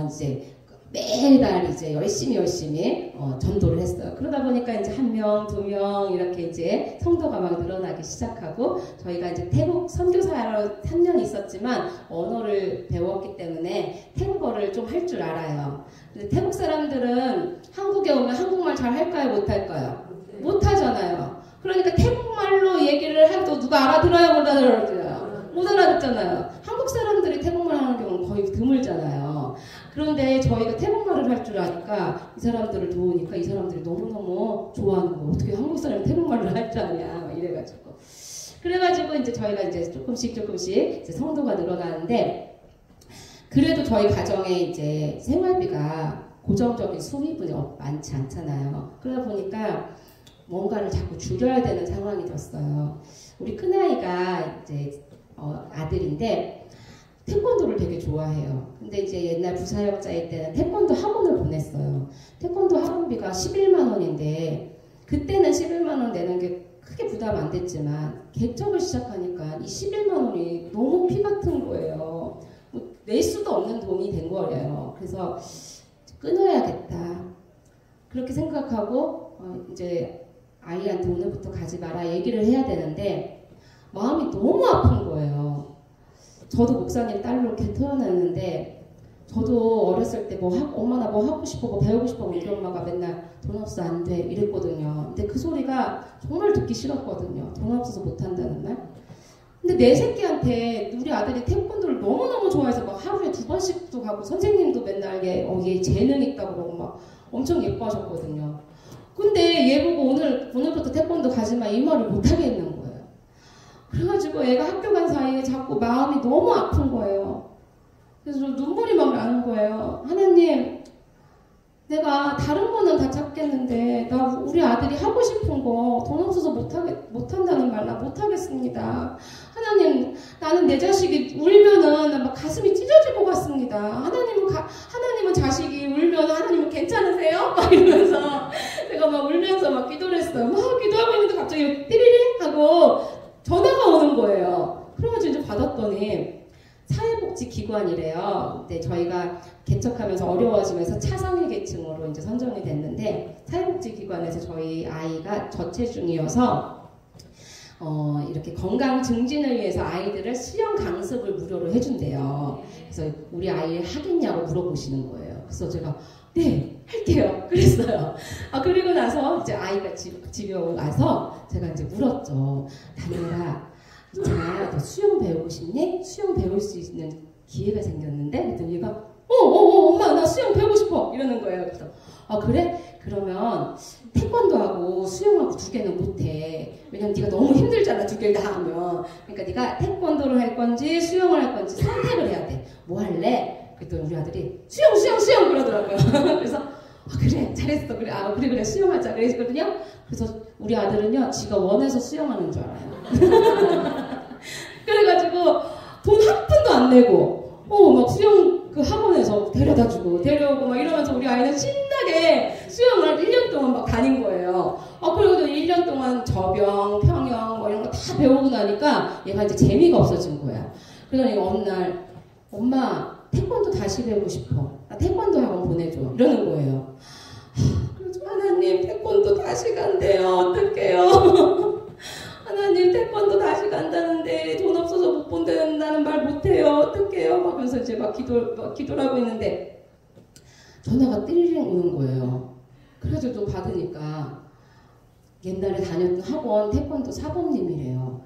이제 매달 이제 열심히 전도를 했어요. 그러다 보니까 이제 1명, 2명 이렇게 이제 성도가 막 늘어나기 시작하고 저희가 이제 태국 선교사로 3년 있었지만 언어를 배웠기 때문에 태국어를 좀 할 줄 알아요. 근데 태국 사람들은 한국에 오면 한국말 잘 할까요? 못 할까요? 못 하잖아요. 그러니까 태국말로 얘기를 해도 누가 알아들어요? 못 알아들어요? 못 알아듣잖아요. 한국 사람들이 태국말 하는 경우는 거의 드물잖아요. 그런데 저희가 태국말을 할 줄 아니까 이 사람들을 도우니까 이 사람들이 너무너무 좋아하는 거예요. 어떻게 한국 사람이 태국말을 할 줄 아냐 이래가지고. 그래가지고 이제 저희가 이제 조금씩 이제 성도가 늘어나는데 그래도 저희 가정에 이제 생활비가 고정적인 수입은 많지 않잖아요. 그러다 보니까 뭔가를 자꾸 줄여야 되는 상황이 됐어요. 우리 큰아이가 이제 아들인데 태권도를 되게 좋아해요. 근데 이제 옛날 부사역자일 때는 태권도 학원을 보냈어요. 태권도 학원비가 11만 원인데 그때는 11만 원 내는 게 크게 부담 안 됐지만 개척을 시작하니까 이 11만 원이 너무 피 같은 거예요. 낼 수도 없는 돈이 된 거예요. 그래서 끊어야겠다. 그렇게 생각하고 이제 아이한테 오늘부터 가지 마라 얘기를 해야 되는데 마음이 너무 아픈 거예요. 저도 목사님 딸로 이렇게 태어났는데 저도 어렸을 때 엄마 나 뭐 하고 싶어 배우고 싶어 우리 엄마가 맨날 돈 없어 안 돼 이랬거든요. 근데 그 소리가 정말 듣기 싫었거든요. 돈 없어서 못 한다는 말. 근데 내 새끼한테 우리 아들이 태권도를 너무너무 좋아해서 막 하루에 2번씩도 가고 선생님도 맨날 얘 재능 있다고 그러고 막 엄청 예뻐하셨거든요. 근데 얘 보고 오늘부터 태권도 가지마 이 말을 못하게 했는 거예요. 그래가지고 애가 학교 간 사이에 자꾸 마음이 너무 아픈 거예요. 그래서 눈물이 막 나는 거예요. 하나님, 내가 다른 거는 다 찾겠는데 우리 아들이 하고 싶은 거 돈 없어서 못한다는 말 나 못하겠습니다. 하나님, 나는 내 자식이 울면은 막 가슴이 찢어질 것 같습니다. 하나님은 자식이 울면 하나님은 괜찮으세요? 막 이러면서 내가 막 울면서 막 기도를 했어요. 막 기도하고 있는데 갑자기 띠리링 하고 전화가 오는 거예요. 그래가지고 이제 받았더니 사회복지기관이래요. 근데 저희가 개척하면서 어려워지면서 차상위 계층으로 이제 선정이 됐는데 사회복지기관에서 저희 아이가 저체중이어서 이렇게 건강 증진을 위해서 아이들을 수영 강습을 무료로 해준대요. 그래서 우리 아이 하겠냐고 물어보시는 거예요. 그래서 제가 네 할게요 그랬어요. 그리고 나서 이제 아이가 집에 와서 제가 이제 물었죠. 다니엘아, 자, 너 수영 배우고 싶니? 수영 배울 수 있는 기회가 생겼는데? 그랬더니 얘가 엄마 나 수영 배우고 싶어 이러는 거예요. 그래서 그래? 그러면 태권도하고 수영하고 2개는 못해. 왜냐면 네가 너무 힘들잖아 2개를 다 하면. 그러니까 네가 태권도를 할 건지 수영을 할 건지 선택을 해야 돼. 뭐 할래? 그랬더니 우리 아들이 수영 그러더라고요. 그래서 그래 잘했어. 그래 수영하자 그랬거든요. 그래서 우리 아들은요 지가 원해서 수영하는 줄 그래가지고 돈 한 푼도 안 내고 막 수영 그 학원에서 데려다주고 데려오고 막 이러면서 우리 아이는 신나게 수영을 1년 동안 막 다닌 거예요. 그리고 1년 동안 저병, 평영 뭐 이런 거 다 배우고 나니까 얘가 이제 재미가 없어진 거야. 그러더니 어느 날 엄마 태권도 다시 배우고 싶어. 나 태권도 학원 보내줘. 이러는 거예요. 그래서 하나님 태권도 다시 간대요. 어떡해요. 하나님 태권도 다시 간다는데 돈 없어서 못 본다는 말 못해요. 어떡해요. 막 그래서 이제 막 기도를 하고 있는데 전화가 띠리링 오는 거예요. 그래서 또 받으니까 옛날에 다녔던 학원 태권도 사범님이래요.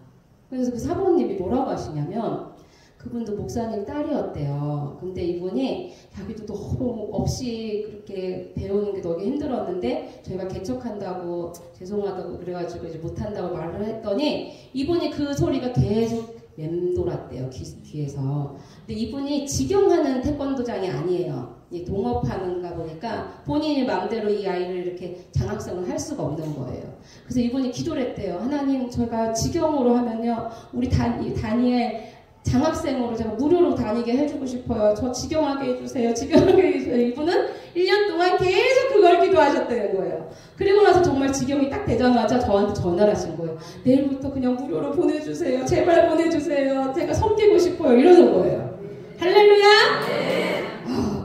그래서 그 사범님이 뭐라고 하시냐면 그분도 목사님 딸이었대요. 근데 이분이 자기도 너무 없이 그렇게 배우는 게 너무 힘들었는데 저희가 개척한다고 죄송하다고 그래가지고 이제 못한다고 말을 했더니 이분이 그 소리가 계속 맴돌았대요. 귀에서. 근데 이분이 직영하는 태권도장이 아니에요. 동업하는가 보니까 본인이 마음대로 이 아이를 이렇게 장학생을 할 수가 없는 거예요. 그래서 이분이 기도를 했대요. 하나님 저희가 직영으로 하면요 우리 다니엘 장학생으로 제가 무료로 다니게 해주고 싶어요. 저 직영하게 해주세요. 직영하게 해주세요. 이분은 1년 동안 계속 그걸 기도하셨다는 거예요. 그리고 나서 정말 직영이 딱 되자마자 저한테 전화를 하신 거예요. 내일부터 그냥 무료로 보내주세요. 제발 보내주세요. 제가 섬기고 싶어요. 이러는 거예요. 할렐루야!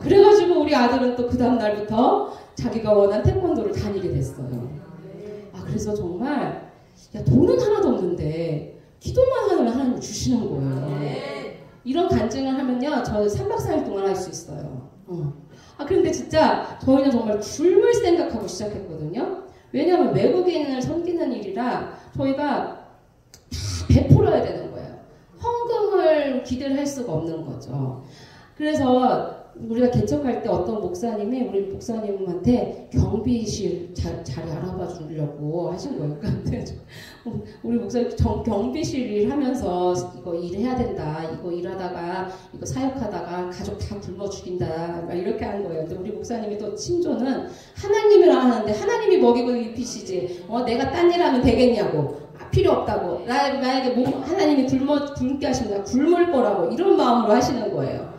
그래가지고 우리 아들은 또 그 다음날부터 자기가 원한 태권도를 다니게 됐어요. 그래서 정말 돈은 하나도 없는데 기도만 하면 하나님 주시는 거예요. 이런 간증을 하면요 저 3박 4일 동안 할 수 있어요. 그런데 진짜 저희는 정말 굶을 생각하고 시작했거든요. 왜냐하면 외국인을 섬기는 일이라 저희가 다 베풀어야 되는 거예요. 헌금을 기대를 할 수가 없는 거죠. 그래서 우리가 개척할 때 어떤 목사님이 우리 목사님한테 경비실 자리 알아봐 주려고 하신 거예요. 그러니까 우리 목사님 경비실 일 하면서 이거 일해야 된다. 이거 일하다가 이거 사역하다가 가족 다 굶어 죽인다. 막 이렇게 한 거예요. 근데 우리 목사님이 또 친조는 하나님이라 하는데 하나님이 먹이고 입히시지. 내가 딴 일 하면 되겠냐고. 필요 없다고. 나에게 하나님이 굶게 하신다. 굶을 거라고. 이런 마음으로 하시는 거예요.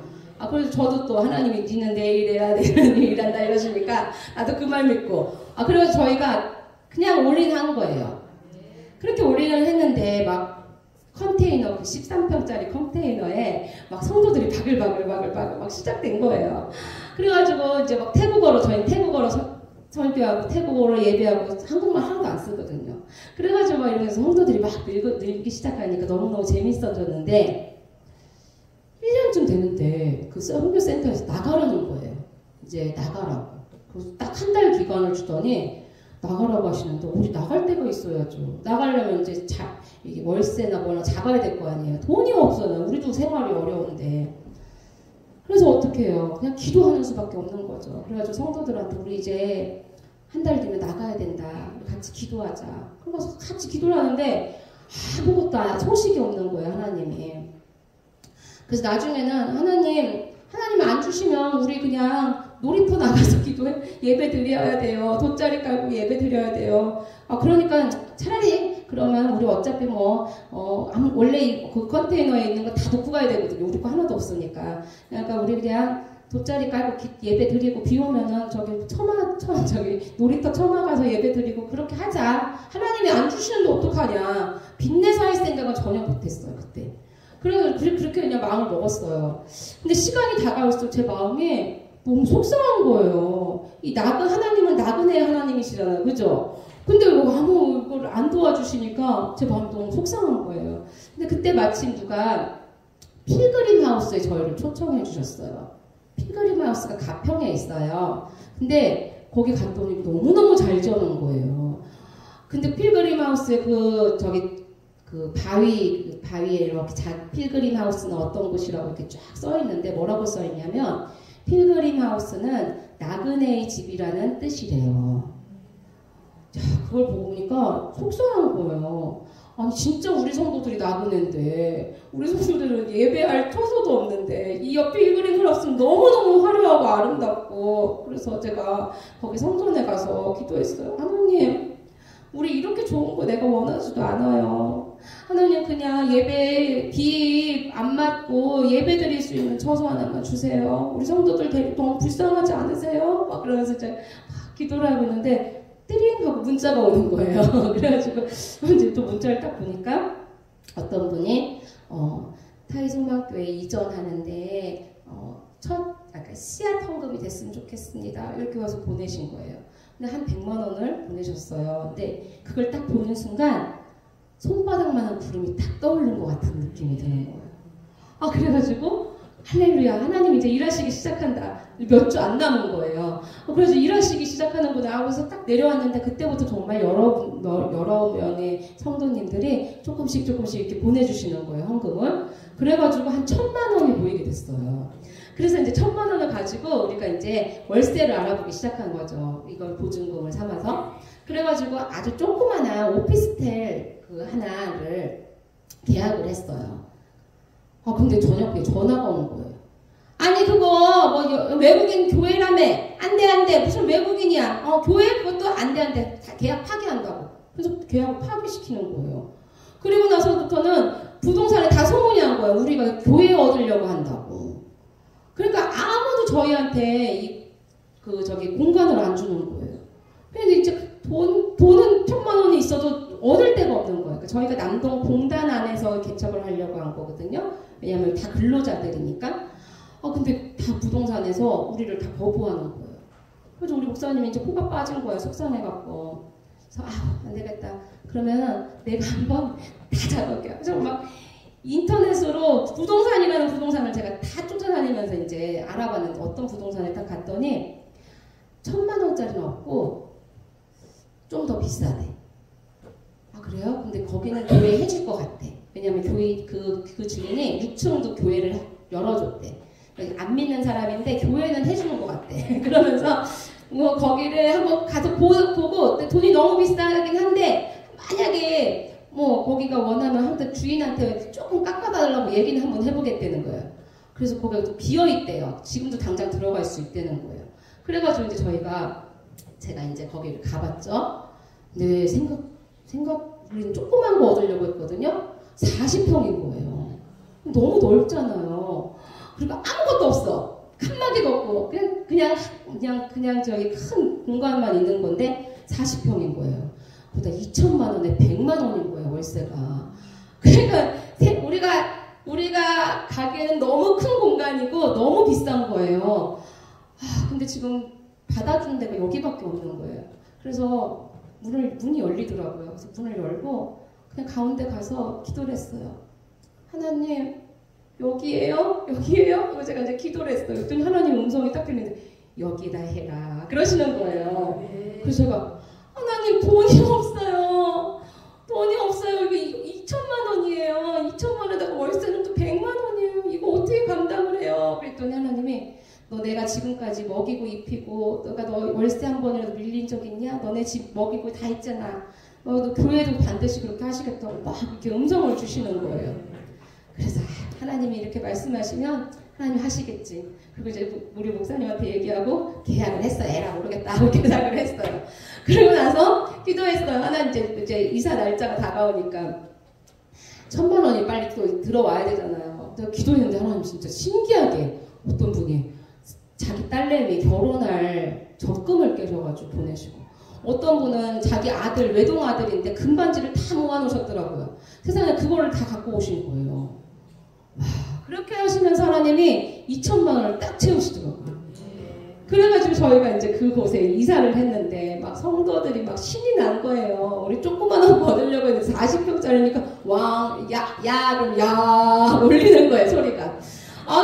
그래서 저도 또 하나님이 니는 내일 해야 되는 일한다 이러시니까 나도 그 말 믿고 그래서 저희가 그냥 올인한 거예요. 그렇게 올인을 했는데 막 컨테이너 13평짜리 컨테이너에 막 성도들이 바글바글 막 시작된 거예요. 그래가지고 이제 막 저희 태국어로 설교하고 태국어로 예배하고 한국말 하나도 안 쓰거든요. 그래가지고 막 이러면서 성도들이 막 늘기 시작하니까 너무너무 재밌어졌는데 1년쯤 되는데 그 선교센터에서 나가라는 거예요. 이제 나가라고. 그래서 딱 한 달 기간을 주더니 나가라고 하시는데 우리 나갈 데가 있어야죠. 나가려면 이제 이게 월세나 뭐나 잡아야 될 거 아니에요. 돈이 없어요. 우리도 생활이 어려운데. 그래서 어떻게 해요? 그냥 기도하는 수밖에 없는 거죠. 그래가지고 성도들한테 우리 이제 한 달 뒤면 나가야 된다. 같이 기도하자. 그래서 같이 기도를 하는데 아무것도 소식이 없는 거예요. 하나님이. 그래서 나중에는 하나님 안 주시면 우리 그냥 놀이터 나가서 예배 드려야 돼요. 돗자리 깔고 예배 드려야 돼요. 그러니까 차라리 그러면 우리 어차피 원래 그 컨테이너에 있는 거 다 놓고 가야 되거든요. 우리 거 하나도 없으니까. 그러니까 우리 그냥 돗자리 깔고 예배 드리고 비 오면은 저기 놀이터 처마 가서 예배 드리고 그렇게 하자. 하나님이 안 주시는데 어떡하냐. 빚내서 할 생각은 전혀 못했어요. 그때. 그래서 그렇게 그냥 마음을 먹었어요. 근데 시간이 다가올수록 제 마음이 너무 속상한 거예요. 하나님은 나그네 하나님이시잖아요. 그죠? 근데 이걸 안 도와주시니까 제 마음이 너무 속상한 거예요. 근데 그때 마침 누가 필그림 하우스에 저희를 초청해 주셨어요. 필그림 하우스가 가평에 있어요. 근데 거기 갔더니 너무너무 잘 지어놓은 거예요. 근데 필그림 하우스에 그 바위에 이렇게 필그림 하우스는 어떤 곳이라고 이렇게 쫙 써있는데 뭐라고 써있냐면 필그림 하우스는 나그네의 집이라는 뜻이래요. 자, 그걸 보고 보니까 속상한 거예요. 아니 진짜 우리 성도들이 나그네인데 우리 성도들은 예배할 처소도 없는데 이 옆 필그림 하우스는 너무너무 화려하고 아름답고 그래서 제가 거기 성전에 가서 기도했어요. 하나님 우리 이렇게 좋은 거 내가 원하지도 않아요. 하나님 그냥 예배 비 안 맞고 예배 드릴 수 있는 처소 하나만 주세요. 우리 성도들 너무 불쌍하지 않으세요? 막 그러면서 이제 막 기도를 하고 있는데 띠링 하고 문자가 오는 거예요. 그래가지고 이제 또 문자를 딱 보니까 어떤 분이 타이송망교회 이전하는데 씨앗 헌금이 됐으면 좋겠습니다. 이렇게 와서 보내신 거예요. 근데 한 100만 원을 보내셨어요. 근데 그걸 딱 보는 순간 손바닥만한 구름이 딱 떠오르는 것 같은 느낌이 드는 거예요. 그래가지고 할렐루야, 하나님 이제 일하시기 시작한다. 몇 주 안 남은 거예요. 그래서 일하시기 시작하는구나 하고서 딱 내려왔는데 그때부터 정말 여러 명의 성도님들이 조금씩 이렇게 보내주시는 거예요, 헌금을. 그래가지고 한 1,000만 원이 모이게 됐어요. 그래서 이제 1,000만 원을 가지고 우리가 이제 월세를 알아보기 시작한 거죠. 이걸 보증금을 삼아서. 그래가지고 아주 조그만한 오피스텔 하나를 계약을 했어요. 근데 저녁에 전화가 온 거예요. 아니 그거 외국인 교회라며. 안돼 무슨 외국인이야. 교회 그것도 안돼 다 계약 파기한다고. 그래서 계약을 파기시키는 거예요. 그리고 나서부터는 부동산에 다 소문이 난 거예요. 우리가 교회 얻으려고 한다고. 그러니까 아무도 저희한테 공간을 안 주는 거예요. 근데 이제 돈은 1,000만 원이 있어도 얻을 데가 없는 거예요. 그러니까 저희가 남동 공단 안에서 개척을 하려고 한 거거든요. 왜냐하면 다 근로자들이니까. 근데 다 부동산에서 우리를 다 거부하는 거예요. 그래서 우리 목사님이 이제 코가 빠진 거예요. 속상해갖고. 그래서 안 되겠다. 그러면 내가 한번 다 잡을게요. 그래서 막 인터넷으로 부동산이라는 부동산을 제가 다 쫓아다니면서 이제 알아봤는데 어떤 부동산에 딱 갔더니 1,000만 원짜리는 없고 좀 더 비싸대. 그래요? 근데 거기는 교회 해줄 것 같대. 왜냐면 교회 그 주인이 6층도 교회를 열어줬대. 안 믿는 사람인데 교회는 해주는 것 같대. 그러면서 거기를 한번 가서 보고 돈이 너무 비싸긴 한데 만약에 거기가 원하면 한테 주인한테 조금 깎아달라고 얘기는 한번 해보겠다는 거예요. 그래서 거기가 또 비어있대요. 지금도 당장 들어갈 수 있다는 거예요. 그래가지고 이제 제가 이제 거기를 가봤죠. 근데 우리는 조그만 거 얻으려고 했거든요. 40평인 거예요. 너무 넓잖아요. 그리고 아무것도 없어. 칸막이도 없고 그냥 저기 큰 공간만 있는 건데 40평인 거예요. 보다 2,000만 원에 100만 원인 거예요, 월세가. 그러니까 우리가 가기에는 너무 큰 공간이고 너무 비싼 거예요. 근데 지금 받아주는 데가 여기밖에 없는 거예요. 그래서 문이 열리더라고요. 그래서 문을 열고 그냥 가운데 가서 기도를 했어요. 하나님, 여기에요? 그래서 제가 이제 기도를 했어요. 그랬더니 하나님 음성이 딱 들리는데 여기다 해라 그러시는 거예요. 그래서 제가 하나님 돈이 없어요. 이게 2,000만 원이에요. 2,000만 원에다가 월세는 또 100만 원이에요. 이거 어떻게 감당을 해요? 그랬더니 하나님이 너 내가 지금까지 먹이고 입히고 너 월세 한 번이라도 밀린 적 있냐? 너네 집 먹이고 다 있잖아. 너 교회도 반드시 그렇게 하시겠다고 막 이렇게 음성을 주시는 거예요. 그래서 하나님이 이렇게 말씀하시면 하나님 하시겠지. 그리고 이제 우리 목사님한테 얘기하고 계약을 했어요. 에라 모르겠다 하고 계약을 했어요. 그리고 나서 기도했어요. 하나님 이제 이사 날짜가 다가오니까 1,000만 원이 빨리 또 들어와야 되잖아요. 내가 기도했는데 하나님 진짜 신기하게 어떤 분이 자기 딸내미 결혼할 적금을 깨셔가지고 보내시고, 어떤 분은 자기 아들 외동아들인데 금반지를 다 모아놓으셨더라고요. 세상에 그거를 다 갖고 오신 거예요. 그렇게 하시면서 하나님이 2,000만 원을 딱 채우시더라고요. 그래가지고 저희가 이제 그곳에 이사를 했는데 막 성도들이 막 신이 난 거예요. 우리 조그만한 거 얻으려고 했는데 40평짜리니까 그럼 야 울리는 거예요, 소리가.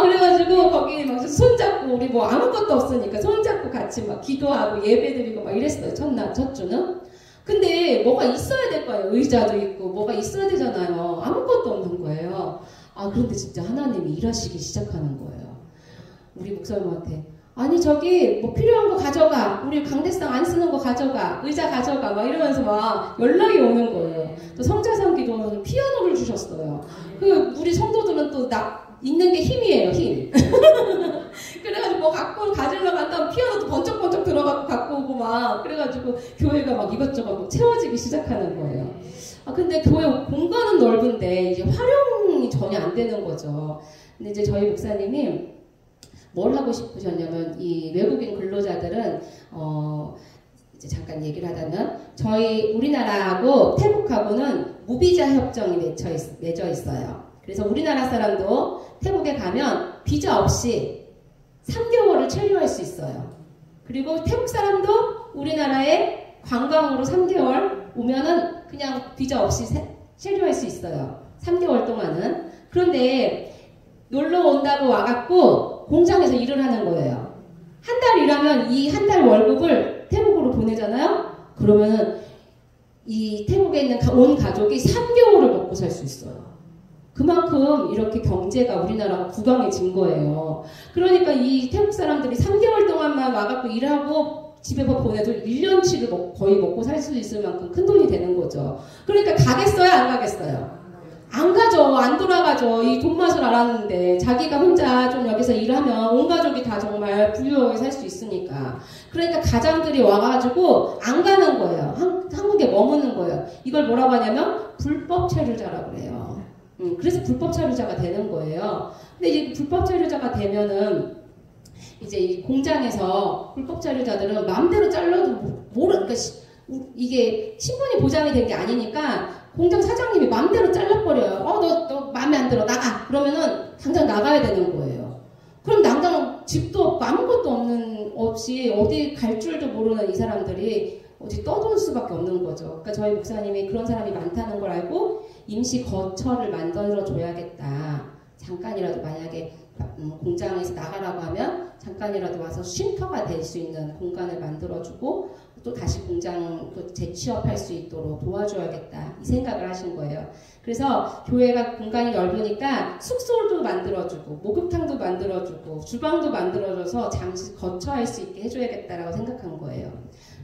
그래가지고 거기 막 손잡고 우리 뭐 아무것도 없으니까 손잡고 같이 막 기도하고 예배드리고 막 이랬어요. 첫 주는. 근데 뭐가 있어야 될 거예요. 의자도 있고 뭐가 있어야 되잖아요. 아무것도 없는 거예요. 그런데 진짜 하나님이 일하시기 시작하는 거예요. 우리 목사님한테 아니 저기 뭐 필요한 거 가져가. 우리 강대상 안 쓰는 거 가져가. 의자 가져가. 막 이러면서 막 연락이 오는 거예요. 또 성자상 기도는 피아노를 주셨어요. 우리 성도들은 또 있는 게 힘이에요, 힘. 그래가지고 뭐 가지려고 한다면 피아노도 번쩍번쩍 들어가고 갖고 오고 막 그래가지고 교회가 막 이것저것 막 채워지기 시작하는 거예요. 근데 교회 공간은 안 되는 거죠. 근데 이제 저희 목사님이 뭘 하고 싶으셨냐면 이 외국인 근로자들은 이제 잠깐 얘기를 하자면 저희 우리나라하고 태국하고는 무비자 협정이 맺어 있어요. 그래서 우리나라 사람도 태국에 가면 비자 없이 3개월을 체류할 수 있어요. 그리고 태국 사람도 우리나라에 관광으로 3개월 오면은 그냥 비자 없이 체류할 수 있어요. 3개월 동안은. 그런데 놀러 온다고 와갖고 공장에서 일을 하는 거예요. 한 달 일하면 이 한 달 월급을 태국으로 보내잖아요. 그러면은 이 태국에 있는 온 가족이 3개월을 먹고 살 수 있어요. 그만큼 이렇게 경제가 우리나라가 부강해진 거예요. 그러니까 이 태국 사람들이 3개월 동안만 와갖고 일하고 집에 보내도 1년치를 거의 먹고 살 수 있을 만큼 큰 돈이 되는 거죠. 그러니까 가겠어요? 안 가겠어요? 안 가죠. 안 돌아가죠. 이 돈 맛을 알았는데 자기가 혼자 좀 여기서 일하면 온 가족이 다 정말 부유하게 살 수 있으니까. 그러니까 가장들이 와가지고 안 가는 거예요. 한국에 머무는 거예요. 이걸 뭐라고 하냐면 불법 체류자라고 그래요. 그래서 불법 체류자가 되는 거예요. 근데 이제 불법 체류자가 되면은 이제 이 공장에서 불법 체류자들은 마음대로 잘라도 그러니까 이게 신분이 보장이 된 게 아니니까 공장 사장님이 마음대로 잘라버려요. 너 마음에 안 들어 나가. 그러면은 당장 나가야 되는 거예요. 그럼 당장 집도 없고 아무것도 없이 어디 갈 줄도 모르는 이 사람들이 어디 떠돌 수밖에 없는 거죠. 그러니까 저희 목사님이 그런 사람이 많다는 걸 알고 임시 거처를 만들어 줘야겠다. 잠깐이라도 만약에 공장에서 나가라고 하면 잠깐이라도 와서 쉼터가 될 수 있는 공간을 만들어주고 또 다시 공장 재취업할 수 있도록 도와줘야겠다 이 생각을 하신 거예요. 그래서 교회가 공간이 넓으니까 숙소도 만들어주고 목욕탕도 만들어주고 주방도 만들어줘서 잠시 거처할 수 있게 해줘야겠다라고 생각한 거예요.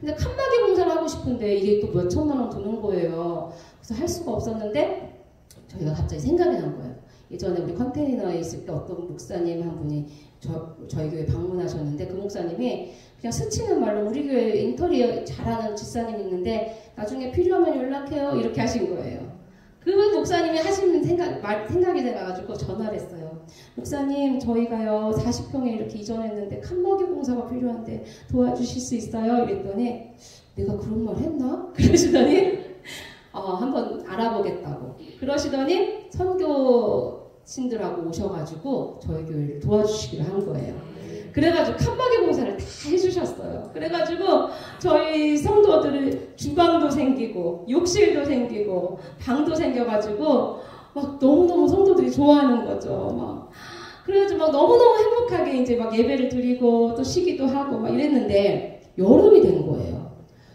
근데 칸막이 공사를 하고 싶은데 이게 또 몇 천만 원 드는 거예요. 그래서 할 수가 없었는데 저희가 갑자기 생각이 난 거예요. 예전에 우리 컨테이너에 있을 때 어떤 목사님 한 분이 저희 교회 방문하셨는데 그 목사님이 그냥 스치는 말로 우리 교회 인테리어 잘하는 집사님 있는데 나중에 필요하면 연락해요 이렇게 하신 거예요. 그 목사님이 하시는 생각이 돼가지고 전화를 했어요. 목사님 저희가요 40평에 이렇게 이전했는데 칸막이 공사가 필요한데 도와주실 수 있어요? 이랬더니 내가 그런 말 했나? 그러시더니 한번 알아보겠다고 그러시더니 선교신들하고 오셔가지고 저희 교회를 도와주시기로 한 거예요. 그래가지고 칸막이 공사를 다 해주셨어요. 그래가지고 저희 성도들을 주방도 생기고 욕실도 생기고 방도 생겨가지고 막 너무너무 성도들이 좋아하는 거죠. 막 그래가지고 막 너무너무 행복하게 이제 막 예배를 드리고 또 쉬기도 하고 막 이랬는데 여름이 된 거예요.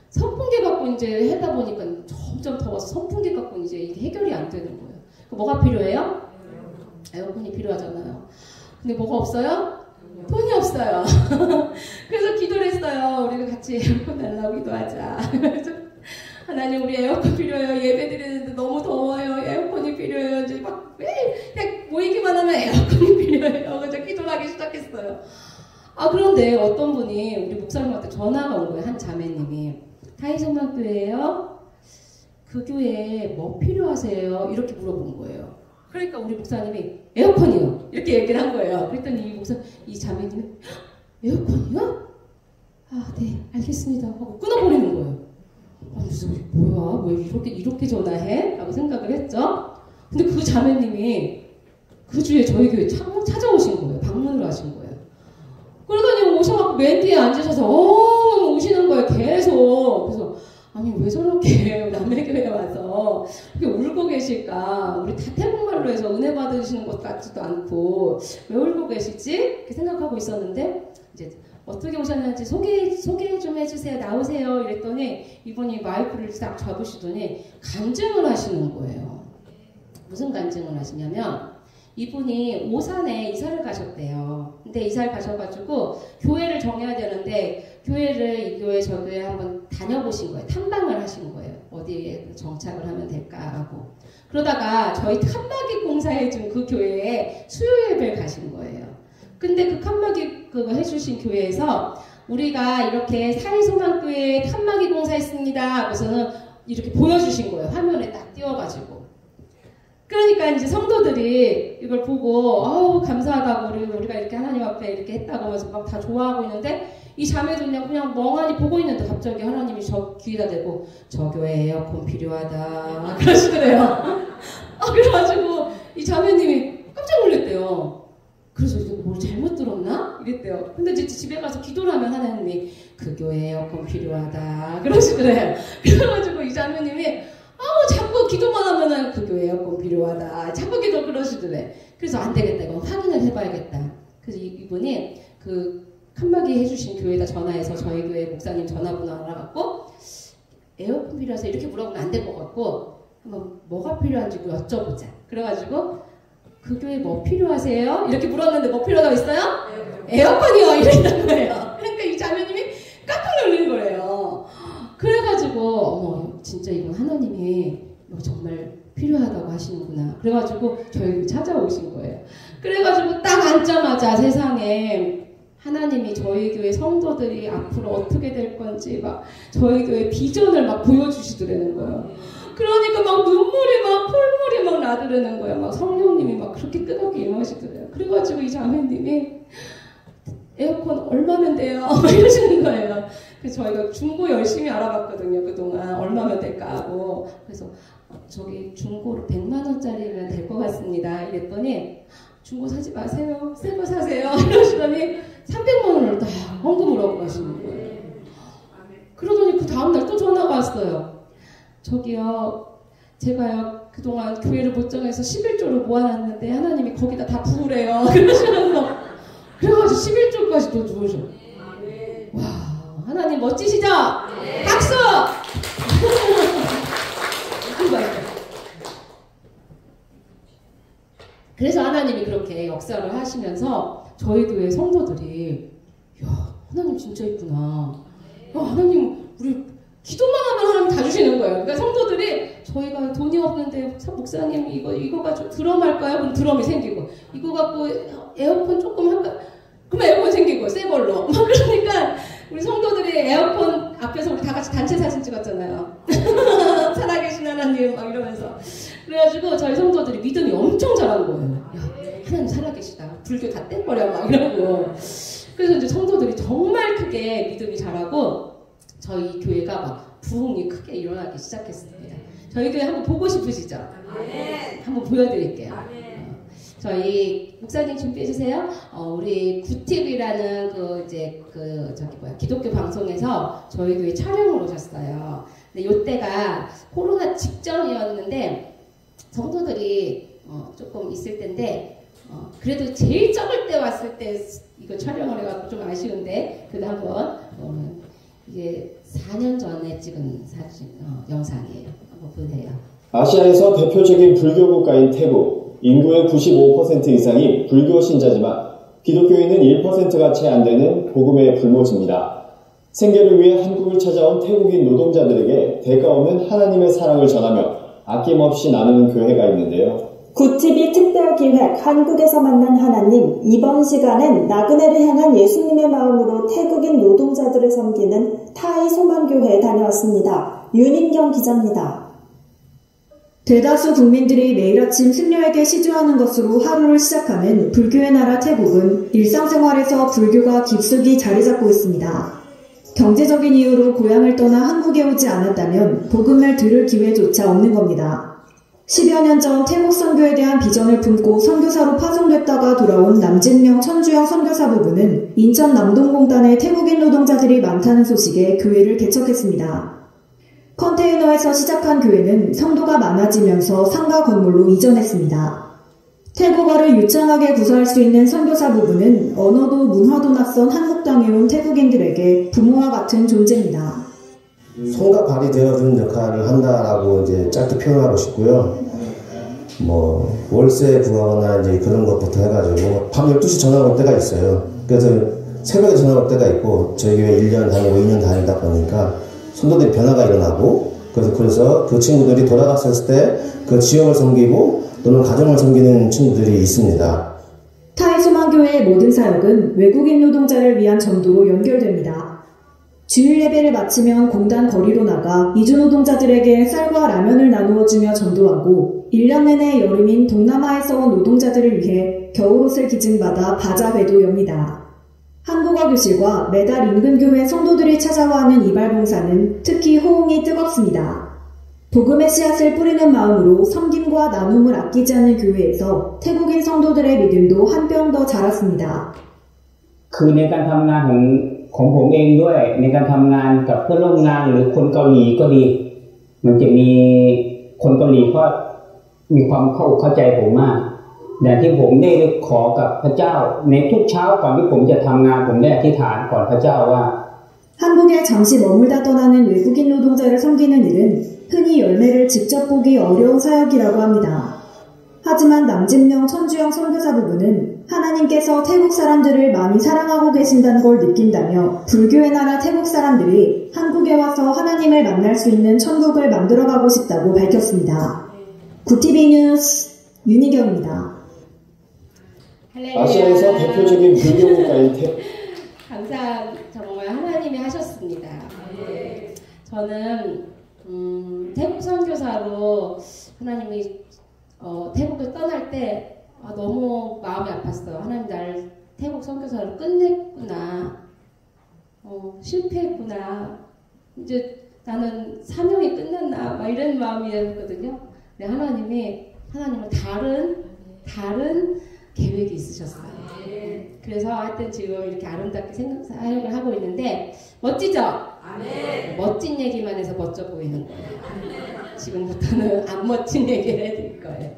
선풍기 갖고 이제 하다 보니까 점점 더워서 선풍기 갖고 이제 이게 해결이 안 되는 거예요. 뭐가 필요해요? 에어컨이 필요하잖아요. 근데 뭐가 없어요? 돈이 없어요. 그래서 기도를 했어요. 우리가 같이 에어컨 달라고 기도하자. 그래서 하나님 우리 에어컨 필요해요. 예배 드리는데 너무 더워요. 에어컨이 필요해요. 이제 막 그냥 모이기만 하면 에어컨이 필요해요. 그래서 기도를 하기 시작했어요. 그런데 어떤 분이 우리 목사님한테 전화가 온 거예요. 한 자매님이. 타이성만교회예요? 그 교회에 뭐 필요하세요? 이렇게 물어본 거예요. 그러니까 우리 목사님이 에어컨이요. 이렇게 얘기를 한 거예요. 그랬더니 이 자매님이 에어컨이요? 네, 알겠습니다. 하고 끊어버리는 거예요. 그래서 뭐야? 왜 이렇게 전화해? 라고 생각을 했죠. 근데 그 자매님이 그 주에 저희 교회 찾아오신 거예요. 방문을 하신 거예요. 그러더니 오셔갖고 맨 뒤에 앉으셔서 우시는 거예요. 계속. 그래서 아니 왜 저렇게 남의 교회에 와서 이렇게 울고 계실까? 우리 다 태국말로 해서 은혜 받으시는 것 같지도 않고 왜 울고 계시지? 이렇게 생각하고 있었는데 이제 어떻게 오셨는지 소개 좀 해주세요. 나오세요. 이랬더니 이분이 마이크를 딱 잡으시더니 간증을 하시는 거예요. 무슨 간증을 하시냐면 이분이 오산에 이사를 가셨대요. 근데 이사를 가셔가지고 교회를 정해야 되는데 이 교회 저 교회 한번 다녀보신 거예요. 탐방을 하신 거예요. 어디에 정착을 하면 될까 하고. 그러다가 저희 칸막이 공사해준 그 교회에 수요 예배를 가신 거예요. 근데 그 칸막이 그거 해주신 교회에서 우리가 이렇게 사리소망교회에 칸막이 공사했습니다. 하고서는 이렇게 보여주신 거예요. 화면에 딱 띄워가지고. 그러니까 그러니까 이제 성도들이 이걸 보고 아우 감사하다고 우리가 이렇게 하나님 앞에 이렇게 했다고 하면서 막 다 좋아하고 있는데 이 자매들은 그냥 멍하니 보고 있는데 갑자기 하나님이 저 귀에다 대고 저 교회 에어컨 필요하다 그러시더래요. 그래가지고 이 자매님이 깜짝 놀랐대요. 그래서 뭘 잘못 들었나? 이랬대요. 근데 이제 집에 가서 기도를 하면 하나님이 그 교회 에어컨 필요하다 그러시더래요. 그래가지고 이 자매님이 자꾸 기도만 하면은 그 교회 에어컨 필요하다 자꾸 기도 그러시더래. 그래서 안 되겠다 이건 확인을 해봐야겠다. 그래서 이분이 그 칸막이 해주신 교회에다 전화해서 저희 교회 목사님 전화번호 알아갖고 에어컨 필요해서 이렇게 물어보면 안 될 것 같고 한번 뭐가 필요한지 여쭤보자. 그래가지고 그 교회 뭐 필요하세요? 이렇게 물었는데 뭐 필요하다고 있어요? 에어컨이요 이랬던 거예요. 그러니까 이 자매님이 깜짝 놀란 거예요. 그래가지고 어머 진짜 이건 하나님이 정말 필요하다고 하시는구나. 그래가지고 저희를 찾아오신 거예요. 그래가지고 딱 앉자마자 세상에 하나님이 저희 교회 성도들이 앞으로 어떻게 될 건지 막 저희 교회 비전을 막 보여주시더라는 거예요. 그러니까 막 눈물이 막 콧물이 막 나더라는 거예요. 막 성령님이 막 그렇게 뜨겁게 임하시더래요. 그래가지고 이 자매님이 에어컨 얼마면 돼요? 이러시는 거예요. 그래서 저희가 중고 열심히 알아봤거든요. 그동안 얼마면 될까 하고. 그래서 저기 중고로 100만 원짜리면 될 것 같습니다. 이랬더니 중고 사지 마세요. 새 거 사세요. 이러시더니 300만 원을 딱 헌금을 하고 가시는 거예요. 그러더니 그 다음날 또 전화가 왔어요. 저기요, 제가요, 그동안 교회를 못 정해서 11조를 모아놨는데 하나님이 거기다 다 부으래요. 그러시면서 그래가지고 11조까지 또 주셔. 와, 하나님 멋지시죠? 박수! 그래서 하나님이 그렇게 역사를 하시면서 저희 교회 성도들이 야, 하나님 진짜 있구나. 야, 하나님 우리 기도만 하면 하나님 다 주시는 거예요. 그러니까 성도들이 저희가 돈이 없는데 목사님 이거 가지고 드럼 할까요? 그럼 드럼이 생기고 이거 갖고 에어컨 조금 할까? 그럼 에어컨 생기고 새 걸로. 막 그러니까 우리 성도들이 에어컨 앞에서 우리 다 같이 단체 사진 찍었잖아요. 살아계신 하나님 막 이러면서. 그래가지고 저희 성도들이 믿음이 엄청 자란 거예요. 야, 하나님 살아계시다. 불교 다 떼버려 막 이러고. 그래서 이제 성도들이 정말 크게 믿음이 자라고 저희 교회가 막 부흥이 크게 일어나기 시작했습니다. 저희 교회 한번 보고 싶으시죠? 한번 보여드릴게요. 저희 목사님 준비해 주세요. 우리 구팁이라는 기독교 방송에서 저희 교회 촬영을 오셨어요. 근데 이때가 코로나 직전이었는데 성도들이 조금 있을 텐데 그래도 제일 적을 때 왔을 때 이거 촬영을 해갖고 좀 아쉬운데 그래도 한번 이게 4년 전에 찍은 사진 영상이에요. 한번 보세요. 아시아에서 대표적인 불교 국가인 태국. 인구의 95% 이상이 불교 신자지만 기독교인은 1%가 채 안 되는 복음의 불모지입니다. 생계를 위해 한국을 찾아온 태국인 노동자들에게 대가 없는 하나님의 사랑을 전하며 아낌없이 나누는 교회가 있는데요. 굿TV 특별기획 한국에서 만난 하나님. 이번 시간엔 나그네를 향한 예수님의 마음으로 태국인 노동자들을 섬기는 타이 소망교회에 다녀왔습니다. 윤인경 기자입니다. 대다수 국민들이 매일 아침 승려에게 시주하는 것으로 하루를 시작하는 불교의 나라 태국은 일상생활에서 불교가 깊숙이 자리 잡고 있습니다. 경제적인 이유로 고향을 떠나 한국에 오지 않았다면 복음을 들을 기회조차 없는 겁니다. 10여 년 전 태국 선교에 대한 비전을 품고 선교사로 파송됐다가 돌아온 남진명 천주영 선교사 부부는 인천 남동공단에 태국인 노동자들이 많다는 소식에 교회를 개척했습니다. 컨테이너에서 시작한 교회는 성도가 많아지면서 상가 건물로 이전했습니다. 태국어를 유창하게 구사할 수 있는 선교사 부부는 언어도 문화도 낯선 한국 땅에 온 태국인들에게 부모와 같은 존재입니다. 손과 발이 되어주는 역할을 한다라고 이제 짧게 표현하고 싶고요. 월세 구하거나 이제 그런 것부터 해가지고 밤 12시 전화 올 때가 있어요. 그래서 새벽에 전화 올 때가 있고 저희 교회 1년 다니고 2년 다니다 보니까 성도들이 변화가 일어나고 그래서 그 친구들이 돌아갔을 때 그 지역을 섬기고 또는 가정을 섬기는 친구들이 있습니다. 타이소망교회의 모든 사역은 외국인 노동자를 위한 전도로 연결됩니다. 주일 예배를 마치면 공단 거리로 나가 이주 노동자들에게 쌀과 라면을 나누어주며 전도하고 1년 내내 여름인 동남아에서 온 노동자들을 위해 겨울옷을 기증받아 바자회도 엽니다. 한국어 교실과 매달 인근 교회 성도들이 찾아와 하는 이발봉사는 특히 호응이 뜨겁습니다. 복음의 씨앗을 뿌리는 마음으로 섬김과 나눔을 아끼지 않는 교회에서 태국인 성도들의 믿음도 한 뼘 더 자랐습니다. คือในการทำงานของผมเองด้วยในการทำงานกับเพื่อนร่วมงานหรือคนเกาหลีก็ดีมันจะมีคนเกาหลีก็มีความเข้าใจผมมากอย่างที่ผมได้ขอกับพระเจ้าในทุกเช้าก่อนที่ผมจะทำงานผมได้อธิษฐานก่อนพระเจ้าว่า 한국에 잠시 머물다 떠나는 외국인 노동자를 섬기는 일은 흔히 열매를 직접 보기 어려운 사역이라고 합니다. 하지만 남진명 천주영 선교사 부부는 하나님께서 태국 사람들을 많이 사랑하고 계신다는 걸 느낀다며 불교의 나라 태국 사람들이 한국에 와서 하나님을 만날 수 있는 천국을 만들어가고 싶다고 밝혔습니다. 구TV 뉴스 윤희경입니다. 아시아에서 대표적인 불교 국가인 태국. 정말 하나님이 하셨습니다. 저는 태국 선교사로 하나님이 태국을 떠날 때 너무 마음이 아팠어요. 하나님 나를 태국 선교사로 끝냈구나. 실패했구나. 이제 나는 사명이 끝났나 막 이런 마음이었거든요. 근데 하나님은 다른 계획이 있으셨어요. 그래서 하여튼 지금 이렇게 아름답게 사역을 하고 있는데 멋지죠? 멋진 얘기만 해서 멋져 보이는 거예요. 지금부터는 안 멋진 얘기를 해드릴 거예요.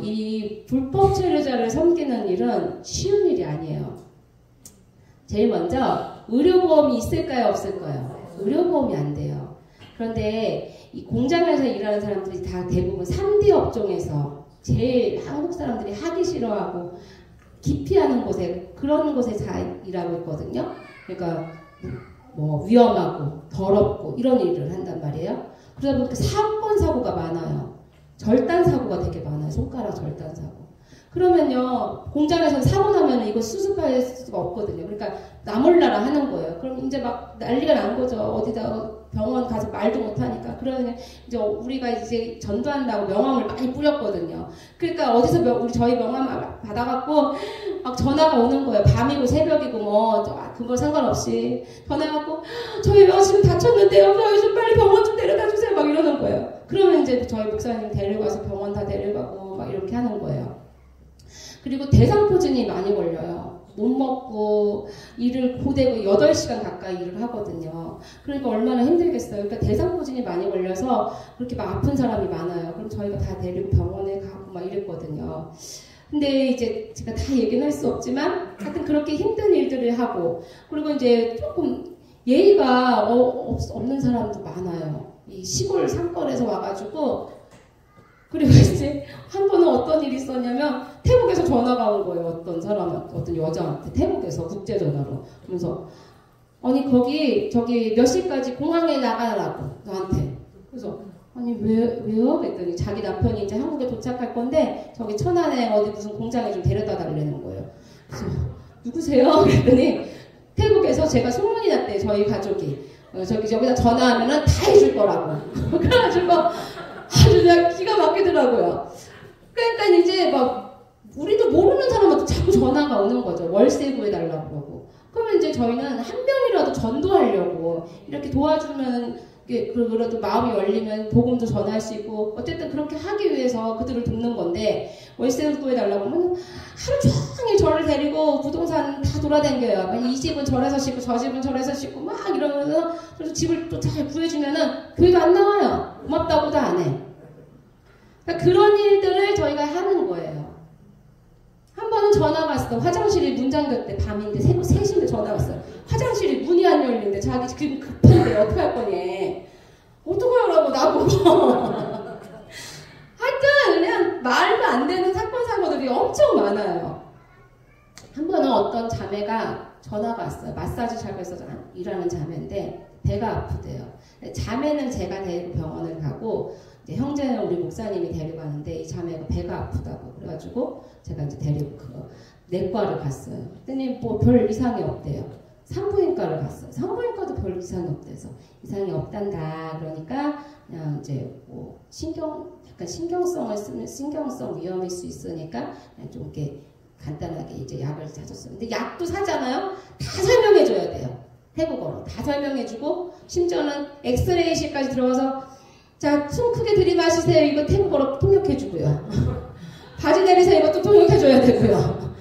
이 불법 체류자를 섬기는 일은 쉬운 일이 아니에요. 제일 먼저 의료보험이 있을까요? 없을까요? 의료보험이 안 돼요. 그런데 이 공장에서 일하는 사람들이 다 대부분 3D 업종에서 제일 한국 사람들이 하기 싫어하고 기피하는 곳에 그런 곳에 다 일하고 있거든요. 그러니까 뭐 위험하고 더럽고 이런 일을 한단 말이에요. 그러다 보니까 사고가 많아요. 절단 사고가 되게 많아요. 손가락 절단 사고. 그러면요 공장에서 사고 나면 이거 수습할 수가 없거든요. 그러니까 나몰라라 하는 거예요. 그럼 이제 막 난리가 난 거죠. 어디다 병원 가서 말도 못하니까. 그러면 이제 우리가 이제 전도한다고 명함을 많이 뿌렸거든요. 그러니까 어디서 저희 명함 받아갖고 막 전화가 오는 거예요. 밤이고 새벽이고 뭐 그거 상관없이 전화해갖고 저희 명 지금 다쳤는데요. 저희 좀 빨리 병원 좀 데려다 주세요. 막 이러는 거예요. 그러면 이제 저희 목사님 데려가서 병원 다 데려가고 막 이렇게 하는 거예요. 그리고 대상포진이 많이 걸려요. 못 먹고 일을 고되고 8시간 가까이 일을 하거든요. 그러니까 얼마나 힘들겠어요. 그러니까 대상포진이 많이 걸려서 그렇게 막 아픈 사람이 많아요. 그럼 저희가 다 데리고 병원에 가고 막 이랬거든요. 근데 이제 제가 다 얘기는 할 수 없지만 하여튼 그렇게 힘든 일들을 하고 그리고 이제 조금 예의가 없는 사람도 많아요. 이 시골 산골에서 와가지고 그리고 이제 한 번은 어떤 일이 있었냐면 태국에서 전화가 온 거예요. 어떤 여자한테 태국에서 국제전화로. 그러면서 아니 저기 몇 시까지 공항에 나가라고 나한테. 그래서 아니 왜요? 그랬더니 자기 남편이 이제 한국에 도착할 건데 저기 천안에 어디 무슨 공장에 좀 데려다 달라는 거예요. 그래서 누구세요? 그랬더니 태국에서 제가 소문이 났대요. 저희 가족이. 여기다 전화하면은 다 해줄 거라고. 그래가지고 아주 그냥 기가 막히더라고요. 그러니까 이제 막 우리도 모르는 사람한테 자꾸 전화가 오는 거죠. 월세 구해달라고 그러고. 그러면 이제 저희는 한 명이라도 전도하려고 이렇게 도와주면 그래도 마음이 열리면 복음도 전할 수 있고 어쨌든 그렇게 하기 위해서 그들을 돕는 건데 월세 구해달라고 하면 하루 종일 저를 데리고 부동산 다 돌아다녀요. 이 집은 저래서 싣고 저 집은 저래서 싣고 막 이러면서 그래서 집을 또 잘 구해주면은 교회가 안 나와요. 고맙다고도 안 해. 그러니까 그런 일들을 저희가 하는 거예요. 한 번은 전화가 왔어. 화장실이 문 잠겼대. 밤인데 새벽 3시인데 전화가 왔어요. 화장실이 문이 안 열리는데 자기 지금 급한데 어떻게 할 거니? 어떡하라고 나보고. 하여튼 그냥 말도 안 되는 사건 사고들이 엄청 많아요. 한 번은 어떤 자매가 전화가 왔어요. 마사지 샵에서 일하는 자매인데 배가 아프대요. 자매는 제가 데리고 병원을 가고 이제 형제는 우리 목사님이 데려가는데 이 자매가 배가 아프다고 그래가지고 제가 이제 데리고 내과를 갔어요. 그랬더니 뭐 별 이상이 없대요. 산부인과를 갔어요. 산부인과도 별 이상이 없대서 이상이 없단다. 그러니까 그냥 이제 뭐 신경 약간 신경성을 쓰면 신경성 위험일 수 있으니까 좀 이렇게 간단하게 이제 약을 사줬어요. 근데 약도 사잖아요. 다 설명해줘야 돼요. 태국어로 다 설명해주고 심지어는 엑스레이실까지 들어가서 자, 숨 크게 들이마시세요. 이거 태국어로 통역해주고요. 바지 내리세요. 이것도 통역해줘야 되고요.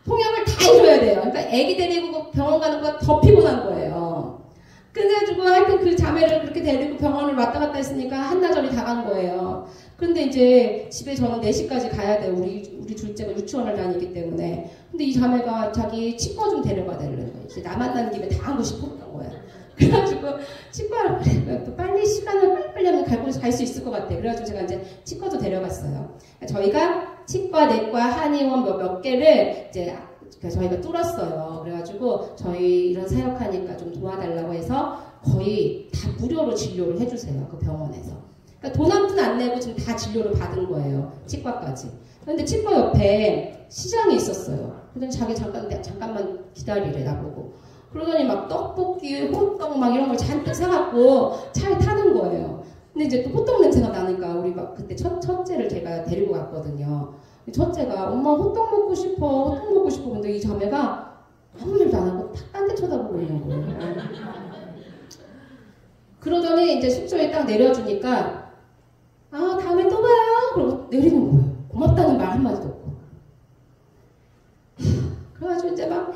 통역을 다 해줘야 돼요. 그러니까 애기 데리고 병원 가는 거 더 피곤한 거예요. 그래가지고 하여튼 그 자매를 그렇게 데리고 병원을 왔다 갔다 했으니까 한나절이 다 간 거예요. 그런데 이제 집에 저는 4시까지 가야 돼요. 우리 둘째가 유치원을 다니기 때문에. 근데 이 자매가 자기 치과 좀 데려가 달라는 거예요. 이제 나 만나는 김에 다 하고 싶었던 거예요. 그래가지고 치과를 그래, 빨리 시간을 빨리 하면 갈 수 있을 것 같아요. 그래가지고 제가 이제 치과도 데려갔어요. 저희가 치과, 내과, 한의원 몇 개를 이제 저희가 뚫었어요. 그래가지고 저희 이런 사역하니까 좀 도와달라고 해서 거의 다 무료로 진료를 해주세요. 그 병원에서. 그러니까 돈 한 푼 안 내고 지금 다 진료를 받은 거예요. 치과까지. 그런데 치과 옆에 시장이 있었어요. 그러더니 자기 잠깐만 기다리래 나보고. 그러더니 막 떡볶이, 호떡 막 이런 걸 잔뜩 사갖고 차에 타는 거예요. 근데 이제 또 호떡 냄새가 나니까 우리 막 그때 첫째를 제가 데리고 갔거든요. 첫째가 엄마 호떡 먹고 싶어. 근데 이 자매가 아무 말도 안 하고 딱 딴 데 쳐다보고 있는 거예요. 그러더니 이제 숙소에 딱 내려주니까 아 다음에 또 봐요. 그러고 내리는 거예요. 고맙다는 말 한마디도 없고. 그래가지고 이제 막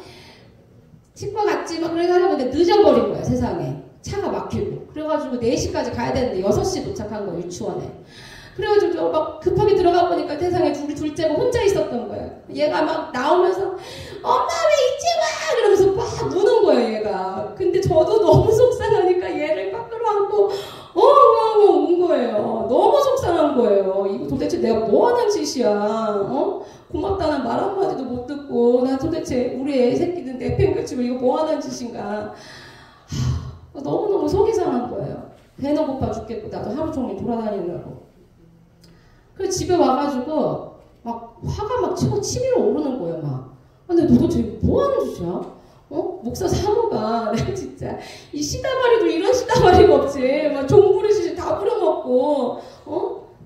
치과 갔지 막 그래가지고 늦어버린 거야 세상에. 차가 막히고. 그래가지고 4시까지 가야 되는데 6시 도착한 거예요 유치원에. 그래가지고 막 급하게 들어가 보니까 세상에 우리 둘째가 혼자 있었던 거예요. 얘가 막 나오면서 엄마 왜 이제 와! 이러면서 막 우는 거예요 얘가. 근데 저도 너무 속상하니까 얘를 밖으로 안고 엉엉엉 운 거예요. 너무 속상한 거예요. 이거 도대체 내가 뭐 하는 짓이야. 고맙다는 말 한마디도 못 듣고 나 도대체 우리 애 새끼들 내팽개치고 이거 뭐 하는 짓인가. 너무너무 속이 상한 거예요. 배는 고파 죽겠고 나도 하루 종일 돌아다니느라고. 그래서 집에 와가지고 막 화가 막 치밀어 오르는 거예요 막. 근데 도대체 뭐 하는 짓이야? 목사 사모가 내가 진짜 이 시다바리도 이런 시다바리가 없지. 막 종부리듯이 다 부려먹고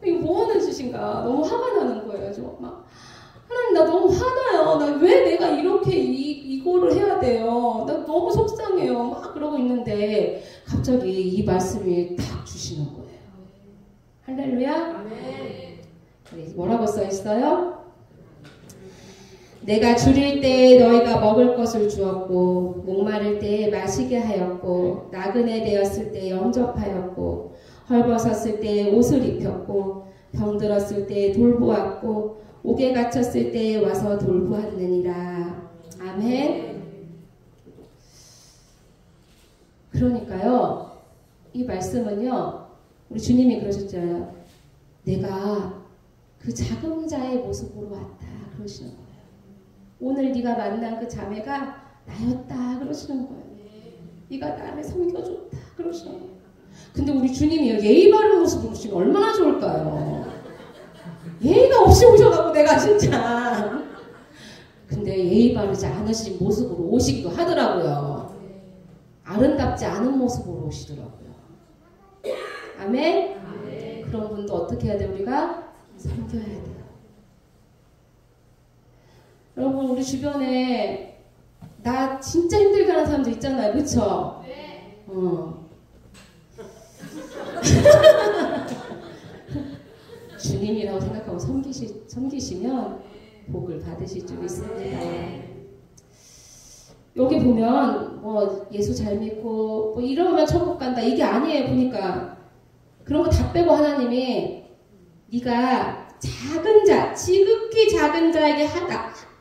이거 뭐 하는 짓인가. 너무 화가 나는 거예요. 저 막 하나님 나 너무 화나요. 나 왜 내가 이렇게 이거를 해야 돼요. 나 너무 속상해요. 막 그러고 있는데 갑자기 이 말씀이 딱 주시는 거예요. 할렐루야. 아멘. 뭐라고 써 있어요? 내가 줄일 때에 너희가 먹을 것을 주었고 목마를 때에 마시게 하였고 나그네 되었을 때에 영접하였고 헐벗었을 때에 옷을 입혔고 병들었을 때에 돌보았고 옥에 갇혔을 때에 와서 돌보았느니라. 아멘. 그러니까요 이 말씀은요 우리 주님이 그러셨잖아요. 내가 그 작은 자의 모습으로 왔다 그러시는 거예요. 오늘 네가 만난 그 자매가 나였다 그러시는 거예요. 네가 나를 섬겨줬다 그러시는 거예요. 근데 우리 주님이요 예의 바른 모습으로 오시면 얼마나 좋을까요? 예의가 없이 오셔가지고 내가 진짜. 근데 예의 바르지 않으신 모습으로 오시기도 하더라고요. 아름답지 않은 모습으로 오시더라고요. 아멘? 아멘. 그런 분도 어떻게 해야 돼 우리가? 섬겨야 돼요. 여러분 우리 주변에 나 진짜 힘들게 하는 사람들 있잖아요. 그쵸? 네. 주님이라고 생각하고 섬기시면 복을 받으실 줄 믿습니다. 여기 보면 뭐 예수 잘 믿고 뭐 이러면 천국 간다 이게 아니에요. 보니까 그런 거 다 빼고 하나님이 네가 작은 자 지극히 작은 자에게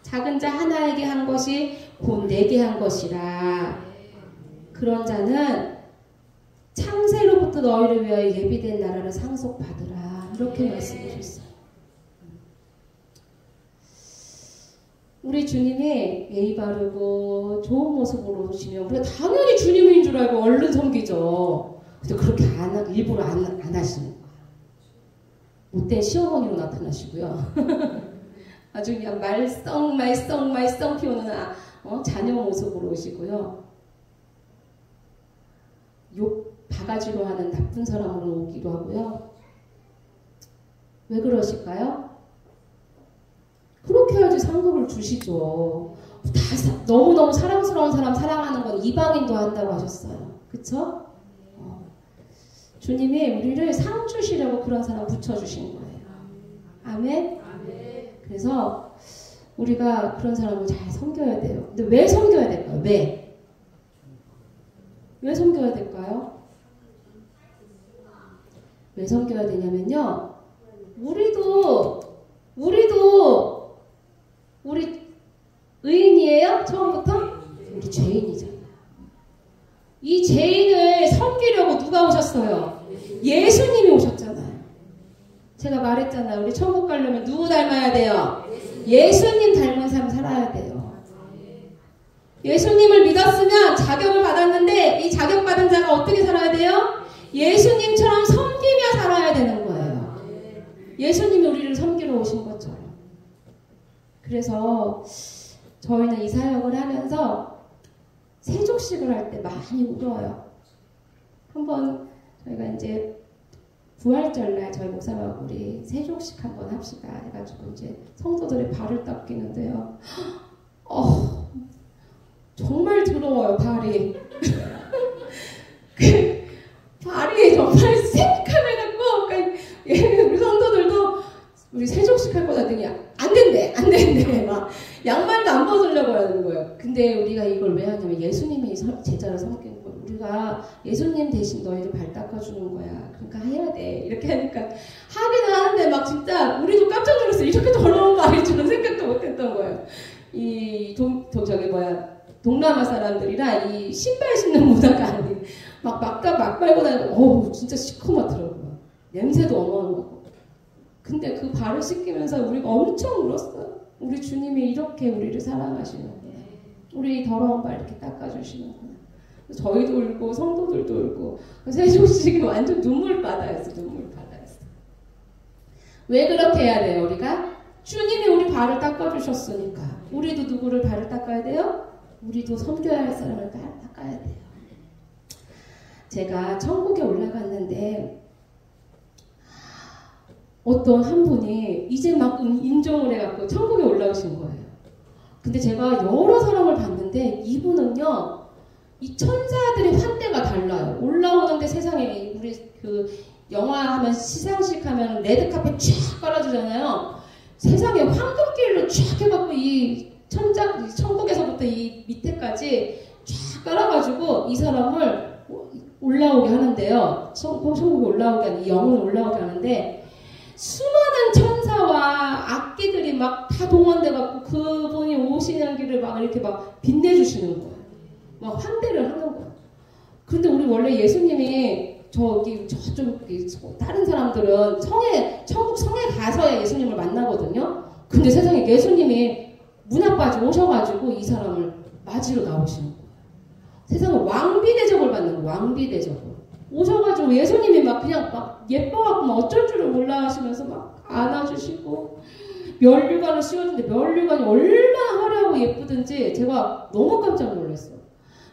작은 자 하나에게 한 것이 곧 내게 한 것이라. 그런 자는 창세로부터 너희를 위하여 예비된 나라를 상속받으라. 이렇게 말씀하셨어요. 우리 주님이 예의 바르고 좋은 모습으로 오시면 우리가 당연히 주님인 줄 알고 얼른 섬기죠. 근데 그렇게 일부러 안 하시는 거예요. 못된 시어머니로 나타나시고요. 아주 그냥 말썽 피우는 자녀 모습으로 오시고요. 욕 바가지로 하는 나쁜 사람으로 오기도 하고요. 왜 그러실까요? 그렇게 해야지 상급을 주시죠. 너무너무 사랑스러운 사람 사랑하는 건 이방인도 한다고 하셨어요. 그쵸? 주님이 우리를 상 주시려고 그런 사람 붙여주신 거예요. 아멘? 그래서 우리가 그런 사람을 잘 섬겨야 돼요. 근데 왜 섬겨야 될까요? 왜 섬겨야 될까요? 왜 섬겨야 되냐면요. 우리 의인이에요? 처음부터? 우리 죄인이잖아요. 이 죄인을 섬기려고 누가 오셨어요? 예수님이 오셨잖아요. 제가 말했잖아요. 우리 천국 가려면 누구 닮아야 돼요? 예수님 닮은 삶 살아야 돼요. 예수님을 믿었으면 자격을 받았는데 이 자격받은 자가 어떻게 살아야 돼요? 예수님처럼 섬기며 살아야 되는 거예요. 예수님이 우리를 섬기러 오신 것처럼. 그래서 저희는 이 사역을 하면서 세족식을 할 때 많이 울어요. 한번 저희가 이제 부활절날 저희 목사님하고 우리 세족식 한번 합시다 해가지고 이제 성도들의 발을 닦이는데요. 정말 더러워요, 발이. 발이 정말 새까매갖고, 그러니까 우리 성도들도 우리 세족식 할 거다 더니 안 된대. 막 양말도 안 벗으려고 하는 거예요. 근데 우리가 이걸 왜 하냐면 예수님이 제자를 섬기는 거예요. 우리가 예수님 대신 너희를 발 닦아주는 거야. 그러니까 해야 돼. 이렇게 하니까 하기는 하는데 막 진짜 우리도 깜짝 놀랐어요. 이렇게 더러운 발이 저는 생각도 못했던 거예요. 동남아 사람들이라 이 신발 신는 문화가 아닌 막 빨고 다니고 진짜 시커멓더라고요. 냄새도 어마어마하고. 근데 그 발을 씻기면서 우리가 엄청 울었어요. 우리 주님이 이렇게 우리를 사랑하시는구나. 우리 더러운 발 이렇게 닦아주시는구나. 저희도 울고 성도들도 울고 세종식이 완전 눈물바다였어요. 왜 그렇게 해야 돼요? 우리가? 주님이 우리 발을 닦아주셨으니까. 우리도 누구를 발을 닦아야 돼요? 우리도 섬겨야 할 사람을 닦아야 돼요. 제가 천국에 올라갔는데 어떤 한 분이 이제 막 임종을 해갖고 천국에 올라오신 거예요. 근데 제가 여러 사람을 봤는데 이분은요, 이 천사들의 환대가 달라요. 올라오는데 세상에 우리 그 영화 하면 시상식 하면 레드카펫 쫙 깔아주잖아요. 세상에 황금길로 쫙 해갖고 이 천국에서부터 이 밑에까지 쫙 깔아가지고 이 사람을 올라오게 하는데요. 천국에 올라오게 하는, 이 영혼을 올라오게 하는데 수많은 천사와 악기들이 막 다 동원돼갖고 그분이 오시는 길을 막 이렇게 막 빛내주시는 거예요. 막 환대를 하는 거예요. 그런데 우리 원래 예수님이 저쪽 다른 사람들은 천국 성에 가서야 예수님을 만나거든요. 근데 세상에 예수님이 문 앞까지 오셔가지고 이 사람을 맞으러 나오시는 거예요. 세상에 왕비 대접을 받는 거예요. 왕비 대접을. 오셔가지고 예수님이 막 그냥 막 예뻐갖고 막 어쩔 줄을 몰라 하시면서 막 안아주시고 면류관을 씌워주는데 면류관이 얼마나 화려하고 예쁘든지 제가 너무 깜짝 놀랐어요.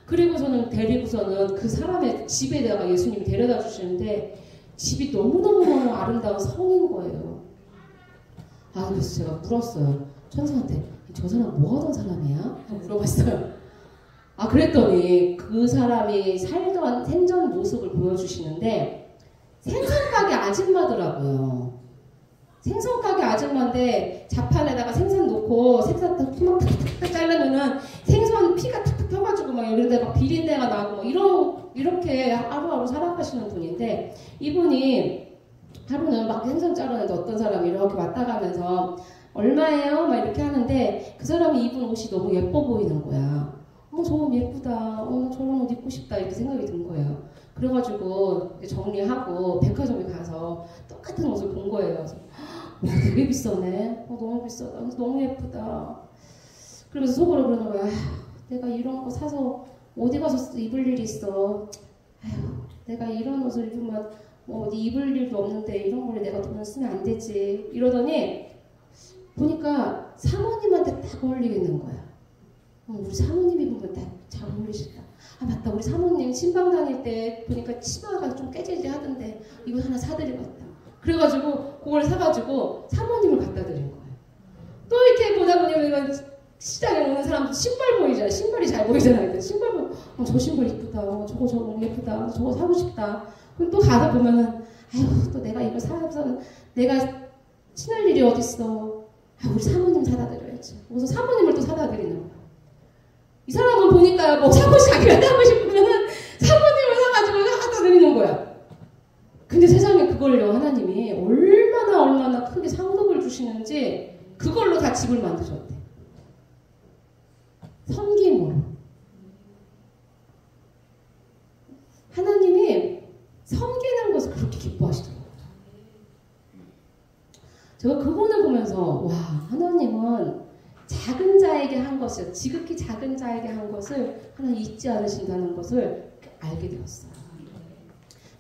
그리고서는 데리고서는 그 사람의 집에다가 예수님이 데려다 주시는데 집이 너무너무 아름다운 성인 거예요. 그래서 제가 물었어요. 천사한테 저 사람 뭐 하던 사람이야? 물어봤어요. 그랬더니 그 사람이 살던 생전 모습을 보여주시는데 생선가게 아줌마더라고요. 생선가게 아줌마인데 자판에다가 생선 놓고 생선 토막 탁탁탁 자르면은 생선 피가 탁탁 펴가지고 막 이런데 막 비린내가 나고 막 이렇게 하루하루 살아가시는 분인데 이분이 하루는 막 생선 자르는데 어떤 사람이 이렇게 왔다 가면서 얼마예요? 막 이렇게 하는데 그 사람이 입은 옷이 너무 예뻐 보이는 거야. 저건 예쁘다. 저런 옷 입고 싶다. 이렇게 생각이 든 거예요. 그래가지고 정리하고 백화점에 가서 똑같은 옷을 본 거예요. 그래서 되게 비싸네. 너무 비싸다. 너무 예쁘다. 그래서 속으로 그러는 거야. 내가 이런 거 사서 어디 가서 입을 일이 있어. 내가 이런 옷을 입으면 어디 입을 일도 없는데 이런 거를 내가 돈을 쓰면 안 되지. 이러더니 보니까 사모님한테 딱 어울리겠는 거야. 우리 사모님 입으면 딱 잘 어울리시다. 맞다. 우리 사모님 신방 다닐 때 보니까 치마가 좀 깨지지 하던데 이거 하나 사드리겠다. 그래가지고 그걸 사가지고 사모님을 갖다 드린 거예요. 또 이렇게 보다 보면 시장에 오는 사람도 신발 보이잖아. 신발이 잘 보이잖아요. 신발 보면 저 신발 이쁘다. 저거 너무 예쁘다. 저거 사고 싶다. 그럼 또 가다 보면은 아휴 또 내가 이걸 사서 내가 친할 일이 어딨어. 우리 사모님 사다 드려야지. 그래서 사모님을 또 사다 드리는 거야. 이 사람은 보니까 뭐 자기가 사고 싶으면은 사모님을 사가지고 갖다 드리는 거야. 근데 세상에 그걸요 하나님이 얼마나 크게 상급을 주시는지 그걸로 다 집을 만드셨대. 섬김으로. 하나님이 섬기는 것을 그렇게 기뻐하시더라고요. 제가 그분을 보면서 와 하나님은 작은 자에게 한 것을 지극히 작은 자에게 한 것을 하나님 잊지 않으신다는 것을 알게 되었어요.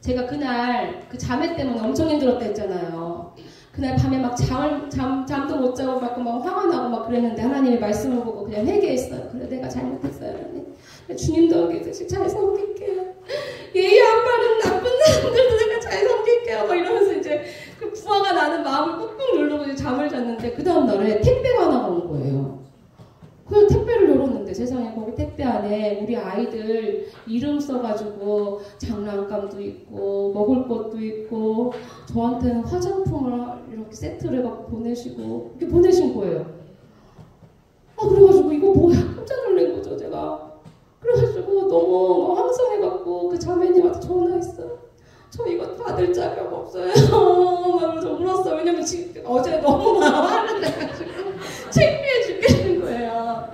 제가 그날 그 자매 때문에 엄청 힘들었다 했잖아요. 그날 밤에 막 잠도 못 자고 막 화가 나고 막 그랬는데 하나님의 말씀을 보고 그냥 회개했어요. 그래 내가 잘못했어요 하나님. 주님도 계속 잘 섬길게요. 예의 안 바른 나쁜 사람들도 내가 잘 섬길게요. 막 이러면서 이제 그 부하가 나는 마음을 꾹꾹 누르고 이제 잠을 잤는데 그 다음 날에 택배가 하나가 온 거예요. 그 택배를 열었는데 세상에 거기 택배 안에 우리 아이들 이름 써가지고 장난감도 있고 먹을 것도 있고 저한테는 화장품을 이렇게 세트를 해갖고 보내시고 이렇게 보내신 거예요. 그래가지고 이거 뭐야 깜짝 놀란 거죠 제가. 그래가지고 너무 황송해갖고 그 자매님한테 전화했어요. 저 이거 받을 자격 없어요. 막 울었어요. 왜냐면 지금 어제 너무 화를 내가지고 창피해 죽겠는 거예요.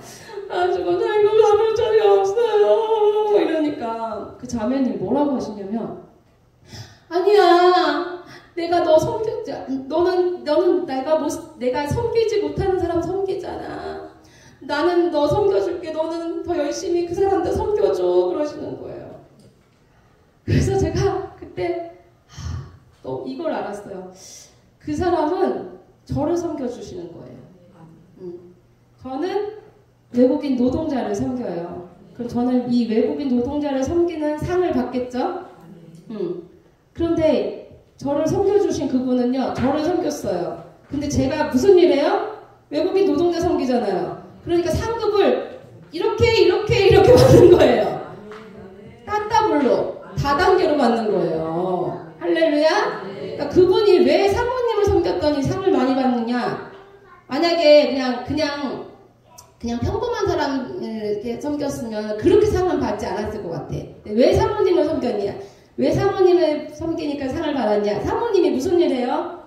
그래가지고 나 이거 받을 자격 없어요. 이러니까 그 자매님 뭐라고 하시냐면 아니야 내가 너 섬겼지. 너는 내가 섬기지 못하는 사람 섬기잖아. 나는 너 섬겨줄게. 너는 더 열심히 그 사람들 섬겨줘. 그러시는 거예요. 그래서 제가 그때 또 이걸 알았어요. 그 사람은 저를 섬겨주시는 거예요. 저는 외국인 노동자를 섬겨요. 그럼 저는 이 외국인 노동자를 섬기는 상을 받겠죠? 그런데 저를 섬겨주신 그분은요, 저를 섬겼어요. 근데 제가 무슨 일 해요? 외국인 노동자 섬기잖아요. 그러니까 상급을 이렇게 받는 거예요. 따따블로, 다단계로 받는 거예요. 할렐루야? 그러니까 그분이 왜 사모님을 섬겼더니 상을 많이 받느냐? 만약에 그냥 평범한 사람을 이렇게 섬겼으면 그렇게 상은 받지 않았을 것 같아. 왜 사모님을 섬겼냐? 왜 사모님을 섬기니까 상을 받았냐? 사모님이 무슨 일 해요?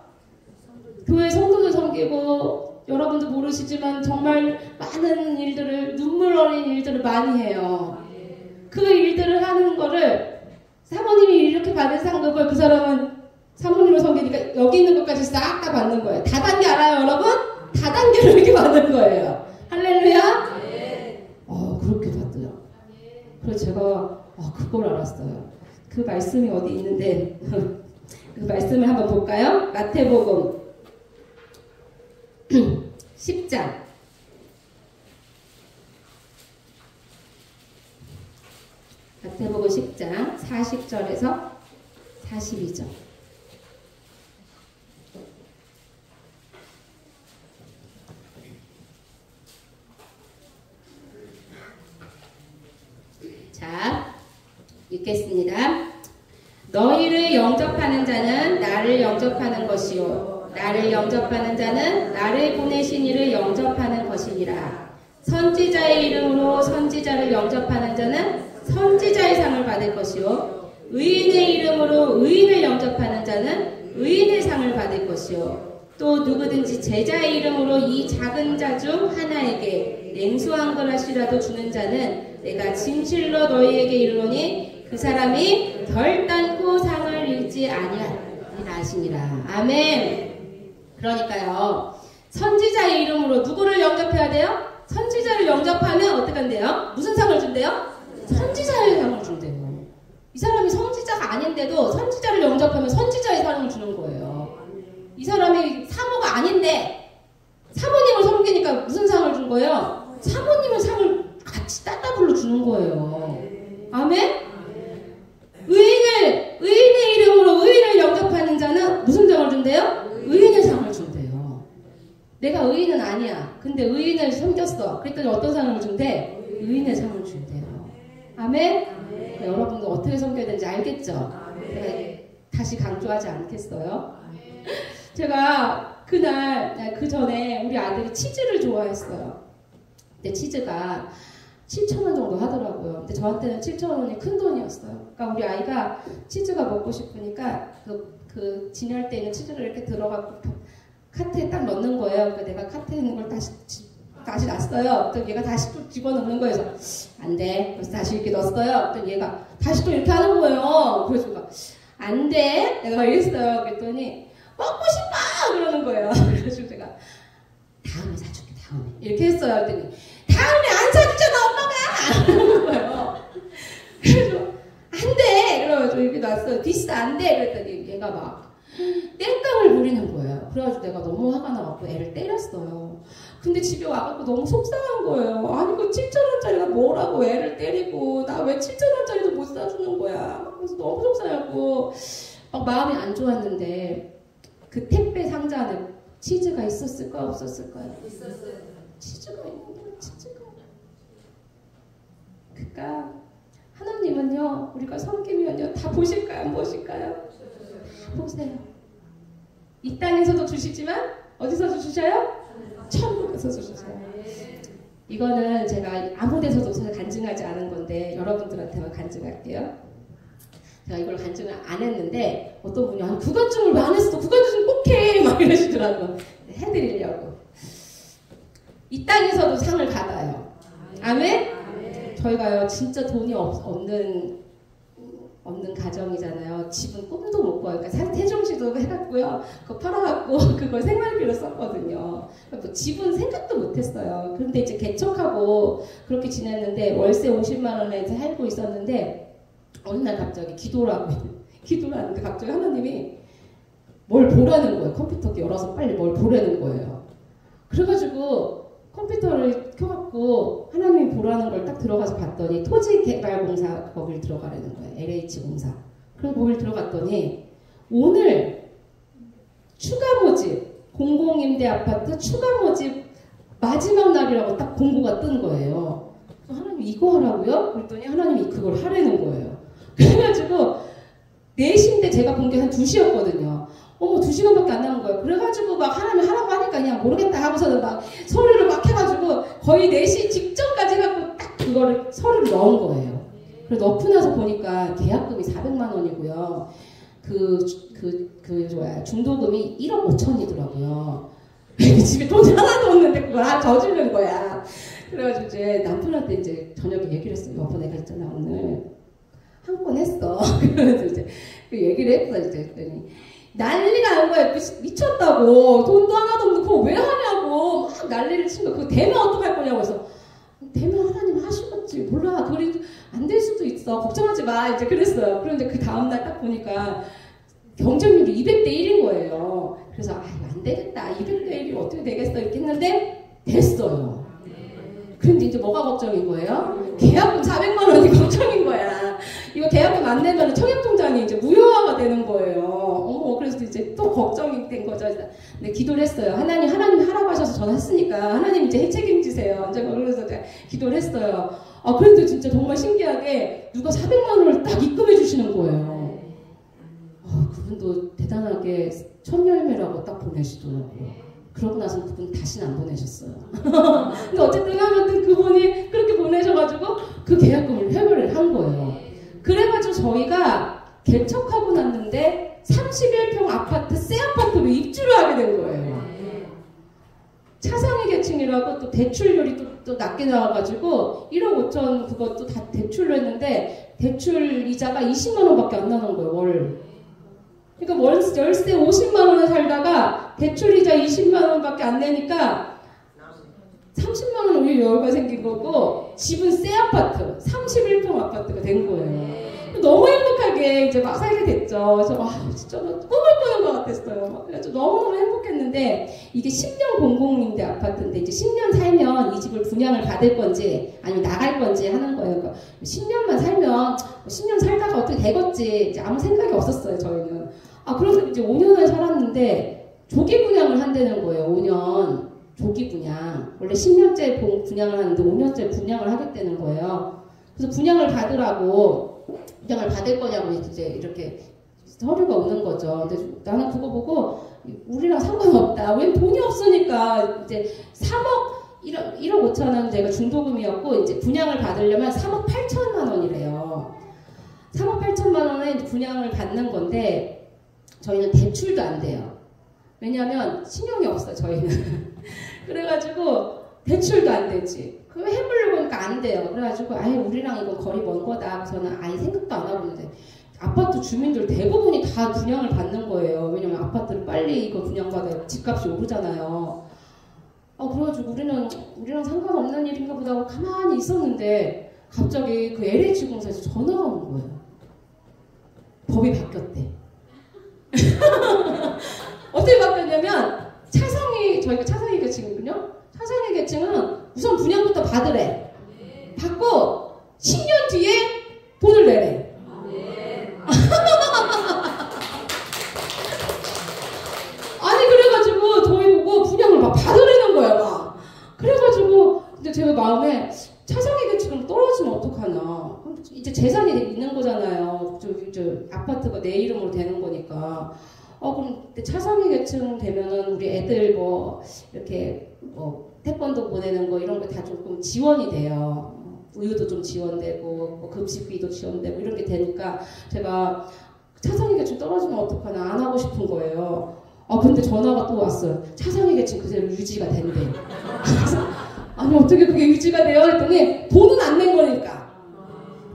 교회 성도들 섬기고, 여러분도 모르시지만 정말 많은 일들을, 눈물 어린 일들을 많이 해요. 그 일들을 하는 거를 사모님이 이렇게 받은 상급을 그 사람은 사모님을 섬기니까 여기 있는 것까지 싹 다 받는 거예요. 다단계 알아요, 여러분? 다단계로 이렇게 받는 거예요. 할렐루야? 그렇게 받더라고요. 그래서 제가 그걸 알았어요. 그 말씀이 어디 있는데 그 말씀을 한번 볼까요? 마태복음 10장 마태복음 10장 40절에서 42절. 자, 읽겠습니다. 너희를 영접하는 자는 나를 영접하는 것이요, 나를 영접하는 자는 나를 보내신 이를 영접하는 것이니라. 선지자의 이름으로 선지자를 영접하는 자는 선지자의 상을 받을 것이요, 의인의 이름으로 의인을 영접하는 자는 의인의 상을 받을 것이요, 또 누구든지 제자의 이름으로 이 작은 자 중 하나에게 냉수한 그릇이라도 주는 자는 내가 진실로 너희에게 이르노니 그 사람이 결단코 상을 잃지 아니하리라 하시니라. 아멘. 그러니까요, 선지자의 이름으로 누구를 영접해야 돼요? 선지자를 영접하면 어떻게 한대요? 무슨 상을 준대요? 선지자의 상을 준대요. 이 사람이 선지자가 아닌데도 선지자를 영접하면 선지자의 상을 주는 거예요. 이 사람이 사모가 아닌데 사모님을 섬기니까 무슨 상을 준 거예요? 사모님의 상을 같이 따따블로 주는 거예요. 아멘? 의인의 이름으로 의인을 영접하는 자는 무슨 상을 준대요? 내가 의인은 아니야. 근데 의인을 섬겼어. 그랬더니 어떤 상을 준대? 의인의 상을 준대요. 아멘? 네, 여러분도 어떻게 섬겨야 되는지 알겠죠? 제가 다시 강조하지 않겠어요? 제가 그날, 그 전에 우리 아들이 치즈를 좋아했어요. 근데 치즈가 7,000원 정도 하더라고요. 근데 저한테는 7,000원이 큰 돈이었어요. 그러니까 우리 아이가 치즈가 먹고 싶으니까 그 진열대에 있는 치즈를 이렇게 들어가고 카트에 딱 넣는 거예요. 그러니까 내가 카트에 있는 걸 다시 놨어요. 또 얘가 다시 또 집어넣는 거예요. 그래서 안 돼. 그래서 다시 이렇게 넣었어요. 또 얘가 다시 또 이렇게 하는 거예요. 그래서 제가 안 돼. 내가 이랬어요. 그랬더니 먹고 싶어! 그러는 거예요. 그래서 제가 다음에 사줄게. 다음에 이렇게 했어요. 그랬더니 다음에 안 사주잖아 엄마가! 그러는 거예요. 그래서 안 돼! 그래가지고 이렇게 놨어요. 비싸 안 돼! 그랬더니 얘가 막 땡깡을 부리는 거예요. 그래가지고 내가 너무 화가 나갖고 애를 때렸어요. 근데 집에 와갖고 너무 속상한 거예요. 아니 그 7,000원짜리가 뭐라고 애를 때리고 나 왜 7,000원짜리도 못 사주는 거야. 그래서 너무 속상하고 막 마음이 안 좋았는데 그 택배 상자 안에 치즈가 있었을까 없었을까요? 있었어요. 치즈가 있는 거야. 치즈가. 그러니까 하나님은요 우리가 섬기면요 다 보실까요? 안 보실까요? 보세요. 이 땅에서도 주시지만 어디서 주셔요? 천국에서 주셔요. 이거는 제가 아무 데서도 간증하지 않은 건데 여러분들한테만 간증할게요. 제가 이걸 간증을 안 했는데 어떤 분이 아니 구간증을 왜 안 했어? 구간증 꼭 해! 막 이러시더라고요. 해드리려고. 이 땅에서도 상을 받아요. 아멘? 저희가요 진짜 돈이 없는 가정이잖아요. 집은 꿈도 못 꿔요. 그러니까 세종시도 해갖고요. 그거 팔아갖고 그걸 생활비로 썼거든요. 뭐 집은 생각도 못했어요. 그런데 이제 개척하고 그렇게 지냈는데 월세 50만 원에 살고 있었는데 어느 날 갑자기 기도를 하는데 갑자기 하나님이 뭘 보라는 거예요. 컴퓨터 열어서 빨리 뭘 보라는 거예요. 그래가지고 컴퓨터를 켜갖고 하나님이 보라는 걸 딱 들어가서 봤더니 토지개발공사 거길 들어가라는 거예요. LH공사. 그래서 거길 들어갔더니 오늘 추가 모집 공공임대 아파트 추가 모집 마지막 날이라고 딱 공고가 뜬 거예요. 하나님 이거 하라고요? 그랬더니 하나님이 그걸 하라는 거예요. 그래가지고 4시인데 제가 본 게 한 2시였거든요. 어머 2시간밖에 안 남은 거예요. 그래가지고 막 하나님 하라고 하니까 그냥 모르겠다 하고서는 막 서류를 막 해가지고 거의 4시 직전까지 해갖고 딱 그거를 서류를 넣은 거예요. 그래서 넣고 나서 보니까 계약금이 400만 원이고요. 중도금이 1억 5천이더라고요. 집에 돈이 하나도 없는데 그걸 저주는 거야. 그래가지고 이제 남편한테 이제 저녁에 얘기를 했어요. 여보 내가 있잖아 오늘 한 건 했어. 그래서 이제 그 얘기를 했어. 이제 그랬더니 난리가 난 거야. 미쳤다고. 돈도 하나도 없는데 그거 왜 하냐고. 막 난리를 친 거야. 그거 되면 어떡할 거냐고 해서 되면 하나님 하시겠지. 몰라. 그래도 안 될 수도 있어. 걱정하지 마. 이제 그랬어요. 그런데 그 다음날 딱 보니까 경쟁률이 200대 1인 거예요. 그래서 안 되겠다. 200대 1이 어떻게 되겠어. 이렇게 했는데 됐어요. 그런데 이제 뭐가 걱정인 거예요? 계약금 400만 원이 걱정인 거야. 이거 계약금 안 내면 청약통장이 이제 무효화가 되는 거예요. 그래서 이제 또 걱정이 된 거죠. 근데 기도를 했어요. 하나님 하라고 하셔서 전화했으니까 하나님 이제 책임지세요. 이제 그래서 제가 기도를 했어요. 그런데 진짜 정말 신기하게 누가 400만 원을 딱 입금해 주시는 거예요. 그분도 대단하게 천열매라고 딱 보내시더라고요. 그러고 나서 그분 다시는 안 보내셨어요. 근데 어쨌든 아무튼 그분이 그렇게 보내셔가지고 그 계약금을 회부를 한 거예요. 그래가지고 저희가 개척하고 났는데 31평 아파트 새 아파트로 입주를 하게 된 거예요. 차상위 계층이라고 또 대출률이 또 낮게 나와가지고 1억 5천 그것도 다 대출로 했는데 대출 이자가 20만 원밖에 안 나는 거예요. 월. 그러니까 월세 50만 원에 살다가 대출이자 20만 원밖에 안 내니까 30만 원 우리 여유가 생긴 거고 집은 새 아파트 31평 아파트가 된 거예요. 너무 행복하게 이제 막 살게 됐죠. 그래서 진짜 꿈을 꾸는 것 같았어요. 그래서 너무너무 행복했는데 이게 10년 공공임대 아파트인데 이제 10년 살면 이 집을 분양을 받을 건지 아니면 나갈 건지 하는 거예요. 그러니까 10년만 살면 10년 살다가 어떻게 되겠지 이제 아무 생각이 없었어요. 저희는. 그래서 이제 5년을 살았는데 조기 분양을 한다는 거예요. 5년. 분양, 원래 10년째 분양을 하는데 5년째 분양을 하겠다는 거예요. 그래서 분양을 받으라고, 분양을 받을 거냐고 이제 이렇게 서류가 오는 거죠. 근데 나는 그거 보고 우리랑 상관없다. 왜 돈이 없으니까 이제 1억 5천원 제가 중도금이었고 이제 분양을 받으려면 3억 8천만 원이래요. 3억 8천만 원에 분양을 받는 건데 저희는 대출도 안 돼요. 왜냐하면 신용이 없어요, 저희는. 그래가지고 대출도 안 되지. 그거 해보려고 하니까 안 돼요. 그래가지고 아예 우리랑 이건 거리 먼 거다. 저는 아예 생각도 안 하고 있는데 아파트 주민들 대부분이 다 분양을 받는 거예요. 왜냐면 아파트를 빨리 이거 분양받아야 집값이 오르잖아요. 그래가지고 우리랑 상관없는 일인가 보다 하고 가만히 있었는데 갑자기 그 LH공사에서 전화가 온 거예요. 법이 바뀌었대. 어떻게 바뀌었냐면 저희가 차상위 계층이거든요. 차상위 계층은 우선 분양부터 받으래. 받고 10년 뒤에 돈을 내래. 아니 그래가지고 저희 보고 분양을 막 받으려는 거야 막. 그래가지고 근데 제가 마음에 차상위 계층은 떨어지면 어떡하나. 이제 재산이 있는 거잖아요. 저 아파트가 내 이름으로 되는 거니까. 그럼 차상위 계층 되면은 우리 애들 뭐 이렇게 뭐 태권도 보내는 거 이런 거 다 조금 지원이 돼요. 우유도 좀 지원되고 뭐 급식비도 지원되고 이런 게 되니까 제가 차상위 계층 떨어지면 어떡하나 안 하고 싶은 거예요. 근데 전화가 또 왔어요. 차상위 계층 그대로 유지가 된대. 아니 어떻게 그게 유지가 돼요? 했더니 돈은 안 낸 거니까.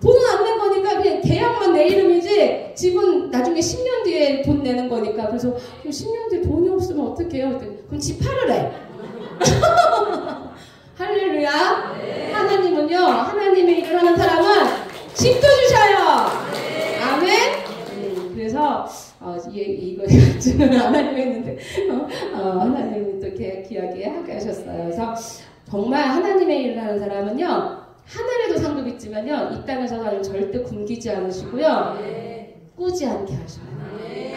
돈은 안 낸 거니까 그냥 계약만 내 이름이지 집은 나중에 10년 뒤에 돈 내는 거니까. 그래서 10년 뒤에 돈이 없으면 어떡해요? 그럼 집 팔으래. 할렐루야. 네. 하나님은요, 하나님의 일을 하는 사람은 집도 주셔요. 네. 아멘. 그래서 이거 하나님 했는데 하나님이 또 귀하게 하게 하셨어요. 그래서 정말 하나님의 일을 하는 사람은요, 하늘에도 상급이 있지만요, 이 땅에서는 절대 굶기지 않으시고요, 꾸지 않게 하셔요.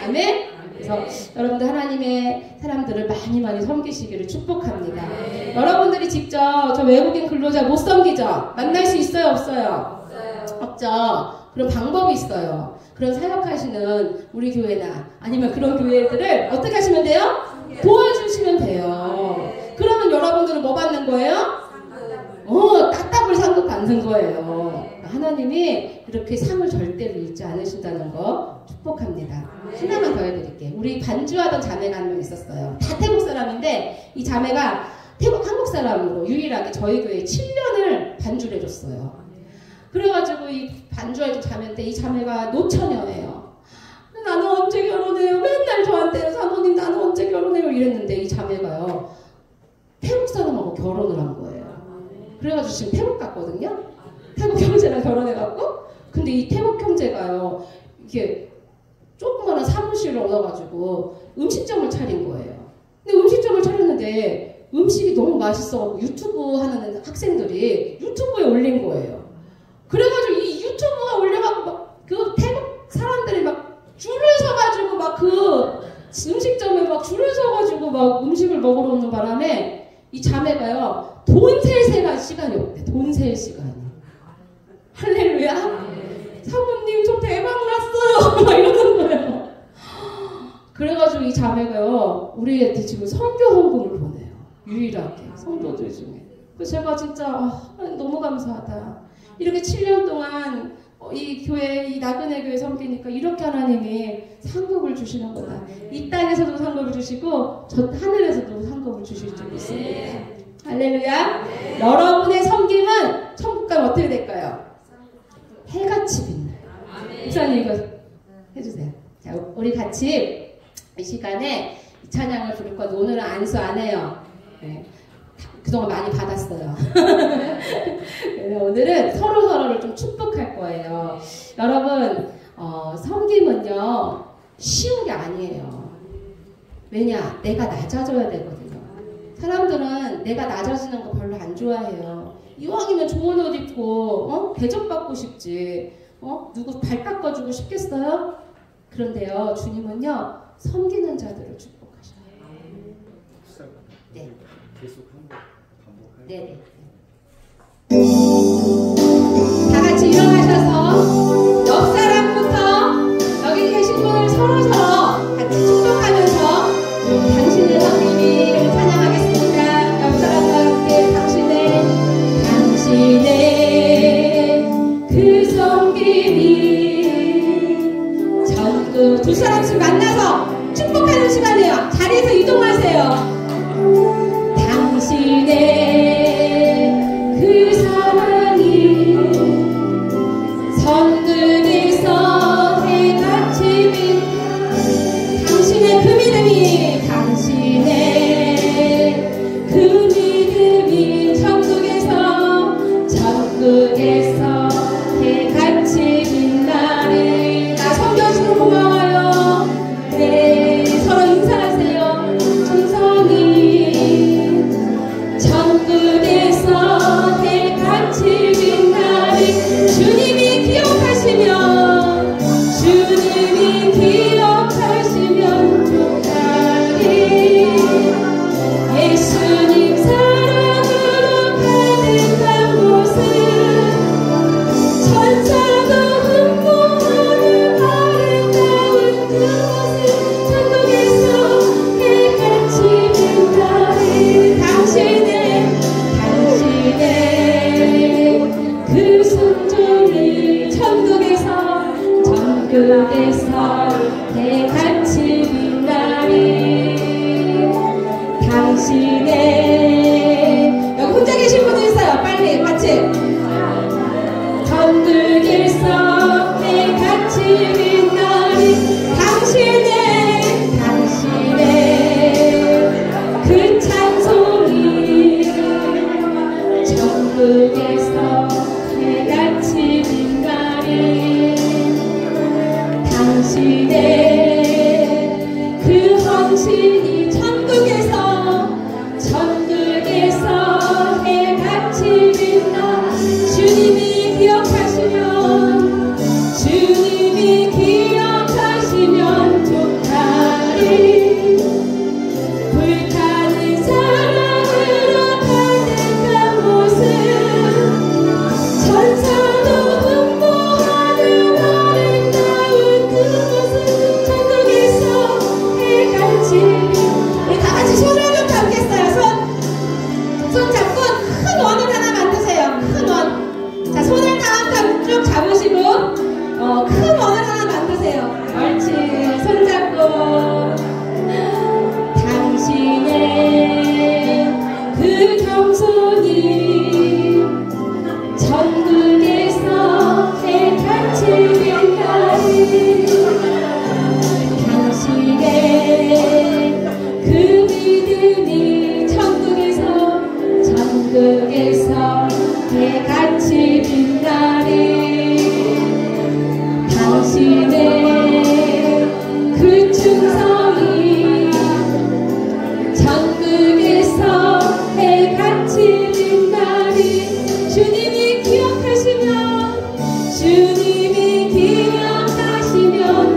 아멘. 그래서 여러분들 하나님의 사람들을 많이 섬기시기를 축복합니다. 여러분들이 직접 저 외국인 근로자 못 섬기죠? 만날 수 있어요? 없어요? 없죠. 그런 방법이 있어요. 그런 사역하시는 우리 교회나 아니면 그런 교회들을 어떻게 하시면 돼요? 도와주시면 돼요. 그러면 여러분들은 뭐 받는 거예요? 따따블 상급 받는 거예요. 하나님이 이렇게 상을 절대로 잃지 않으신다는 거 축복합니다. 하나만 더 해드릴게요. 우리 반주하던 자매가 한 명 있었어요. 다 태국 사람인데 이 자매가 한국 사람으로 유일하게 저희 교회에 7년을 반주를 해줬어요. 그래가지고 이 반주하던 자매인데 이 자매가 노처녀예요. 나는 언제 결혼해요? 맨날 저한테 사모님 나는 언제 결혼해요? 이랬는데 이 자매가요, 태국 사람하고 결혼을 한 거예요. 그래가지고 지금 태국 갔거든요. 태국 형제랑 결혼해갖고. 근데 이 태국 형제가요, 이게 조그마한 사무실을 얻어가지고 음식점을 차린 거예요. 근데 음식점을 차렸는데 음식이 너무 맛있어갖고 유튜브 하는 학생들이 유튜브에 올린 거예요. 그래가지고 이 유튜브가 올려갖고 막 그 태국 사람들이 막 줄을 서가지고 막 그 음식점에 막 줄을 서가지고 막 음식을 먹으러 오는 바람에 이 자매가요, 돈 셀 시간이 없대. 돈 셀 시간이. 할렐루야. 사모님 저 대박 났어요. 막 이러는 거예요. 그래가지고 이 자매가요, 우리한테 지금 선교 헌금을 보내요. 유일하게 성도들 중에. 그래서 제가 진짜 너무 감사하다. 이렇게 7년 동안 이 교회, 이 나그네 교회 섬기니까 이렇게 하나님이 상급을 주시는구나. 이 땅에서도 상급을 주시고 저 하늘에서도 상급을 주실 줄 믿습니다. 할렐루야. 네. 여러분의 섬김은 천국 가면 어떻게 될까요? 해같이 빛나요. 목사님 이거 해주세요. 자, 우리 같이 이 시간에 이 찬양을 부를 건데 오늘은 안수 안 해요. 네. 그동안 많이 받았어요. 오늘은 서로를 좀 축복할 거예요. 여러분, 섬김은요, 쉬운 게 아니에요. 왜냐? 내가 낮아져야 되거든요. 사람들은 내가 낮아지는 거 별로 안 좋아해요. 이왕이면 좋은 옷 입고 대접받고 싶지, 누구 발 닦아주고 싶겠어요? 그런데요, 주님은요, 섬기는 자들을 축복하셔요. 네. 계속 한번 반복할게요. 네네. 다 같이 일어나셔서 옆 사람부터 여기 계신 분을 서로 같이 축복하면서 당신의 성님을 찬양하겠습니다. 옆 사람과 함께 당신의 그 성김이 전국 두 사람씩 만나서 축복하는 시간이에요. 자리에서 이동하세요. 당신의 그 사랑이 천국에서 해같이 빛 당신의 그 믿음이 그 믿음이 천국에서 해같이 빛나네. 나 섬겨주셔서 고마워요. 네, 서로 인사하세요. 충성이 천국에서 해같이 빛나리. 주님이 기억하시면 좋다리. 예수님 사랑으로 가득한 곳은 천사도 흠모하는 아름다운 그곳은 천국에서 해같이 빛나리. 당신의 그 순종이 천국에서 해같이 빛나리. 당신의 여기 혼자 계신 분들 있어요. 빨리 같이. 천국에서 해같이 빛나리. 당신의 그 찬송이 천국에서 해같이 빛나리. 당신의 그 헌신이 천국에서 해같이 빛나. 주님이 기억하시면 좋다리. 불타는 사랑으로 가득한 곳은 천사도 흠모하는 아름다운 그곳은 천국에서 해같이. 우리 다같이 손을 좀 잡겠어요. 손 잡고 큰 원을 하나 만드세요. 큰 원. 자, 손을 다 쭉 잡으시고 큰 원을 하나 만드세요. 옳지. 손 잡고. 당신의 그 겸손이 천국에서 해같이 빛나리. 당신의 그 믿음이 천국에서 해같이 빛나리. 당신의 그 충성이 천국에서 해같이 빛나리. 주님이 기억하시면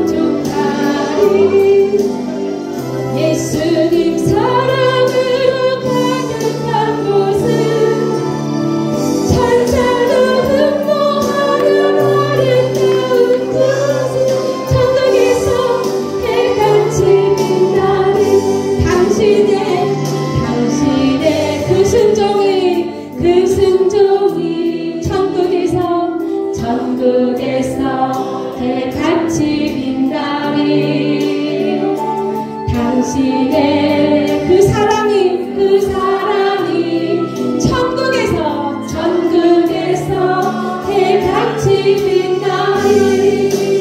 좋다리. 예수님 사랑으로 가득한 곳은 천사도 흠모하는 아름다운 그곳은 천국에서 해같이 빛나리. 당신의 그 순종이 천국에서 해같이 빛나리. 당신의 그 사랑이 천국에서 해같이 빛나리.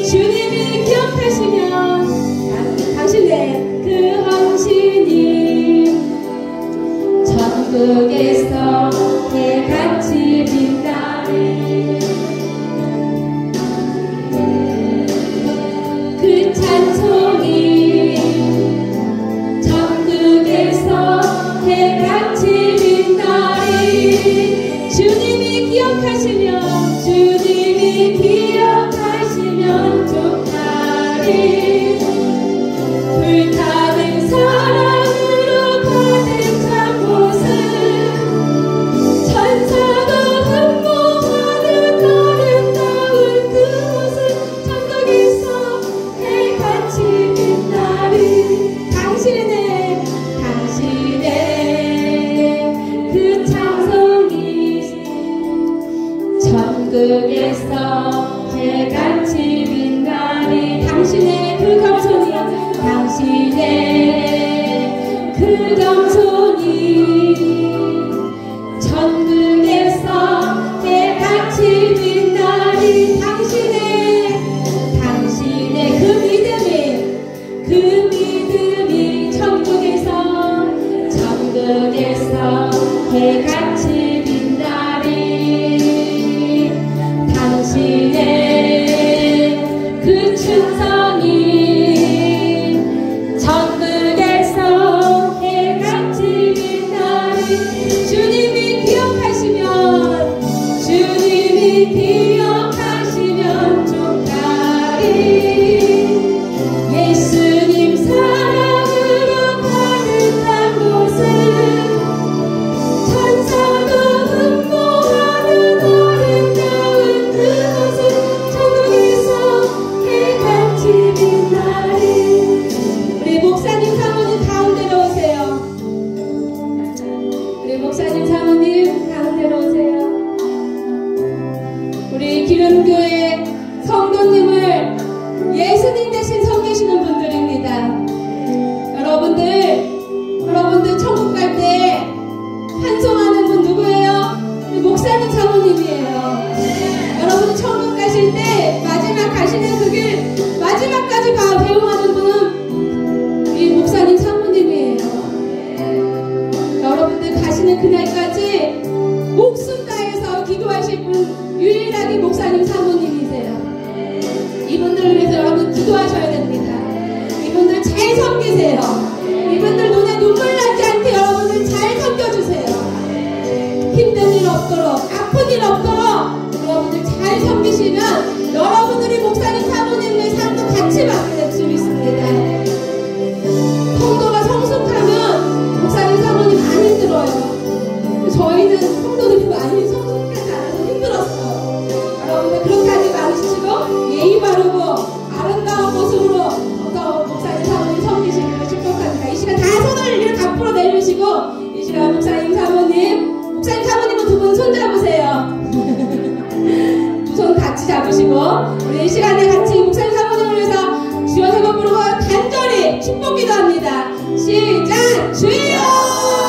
주님이 기억하시면 당신의 그 헌신이 천국에서 해같이 빛나리. 그 찬송이 천국에서 해같이 빛나리. 주님이 기억하시면 좋다리. 불타는 사랑으로 가득한 천국에서 해같이 빛나리 당신의 그 겸손이 당신의 그 겸손이 천국에서 해같이 빛나리 당신의 그 믿음이 천국에서 해같이 빛나리 당신의 그 충성이 천국에서 해같이 빛나리 주님이 기억하시면 좋다리 예수님 사랑으로 가득한 곳은 천사도 흠모하는 아름다운 그곳은 천국에서 해같이 빛나리 우리 목사님 사모님 가운데로 오세요. 우리 목사님 사모님 가운데로 오세요. 우리 기름교회 성도님을 예수님 대신 섬기시는 분들입니다. 여러분들 천국 갈 때 환송하는 분 누구예요? 우리 목사님 사모님이에요. 여러분 천국 가실 때 마지막 가시는 그 길 마지막까지 배웅하는 분은 우리 목사님 사모님이에요. 여러분들 가시는 그날까지 목숨 다해서 기도하실 분 유일하게 목사님 사모님이세요. 이분들을 위해서 여러분 기도하셔야 됩니다. 이분들 잘 섬기세요. 이분들 눈에 눈물 나지 않게 여러분들 잘 섬겨주세요. 힘든 일 없도록 아픈 일 없도록 여러분들 잘 섬기시면 여러분들이 목사님 사모님의 삶도 같이 받게 될 수 있습니다. 성도가 성숙하면 목사님 사모님 안 힘들어요. 저희는 성도들이 많이 성숙하지 않아서 힘들었어요. 여러분들 그렇게 하지 마시고 예의 바르고 아름다운 모습으로 더 목사님 사모님 섬기시기를 축복합니다. 이 시간 다 손을 이렇게 앞으로 내주시고 이 시간 목사님 사모님은 두 분 손 잡으세요. 두 손 같이 잡으시고 우리 이 시간에 같이 목사님 사모님을 위해서 주여 세 번 부르고 간절히 축복 기도합니다. 시작! 주여!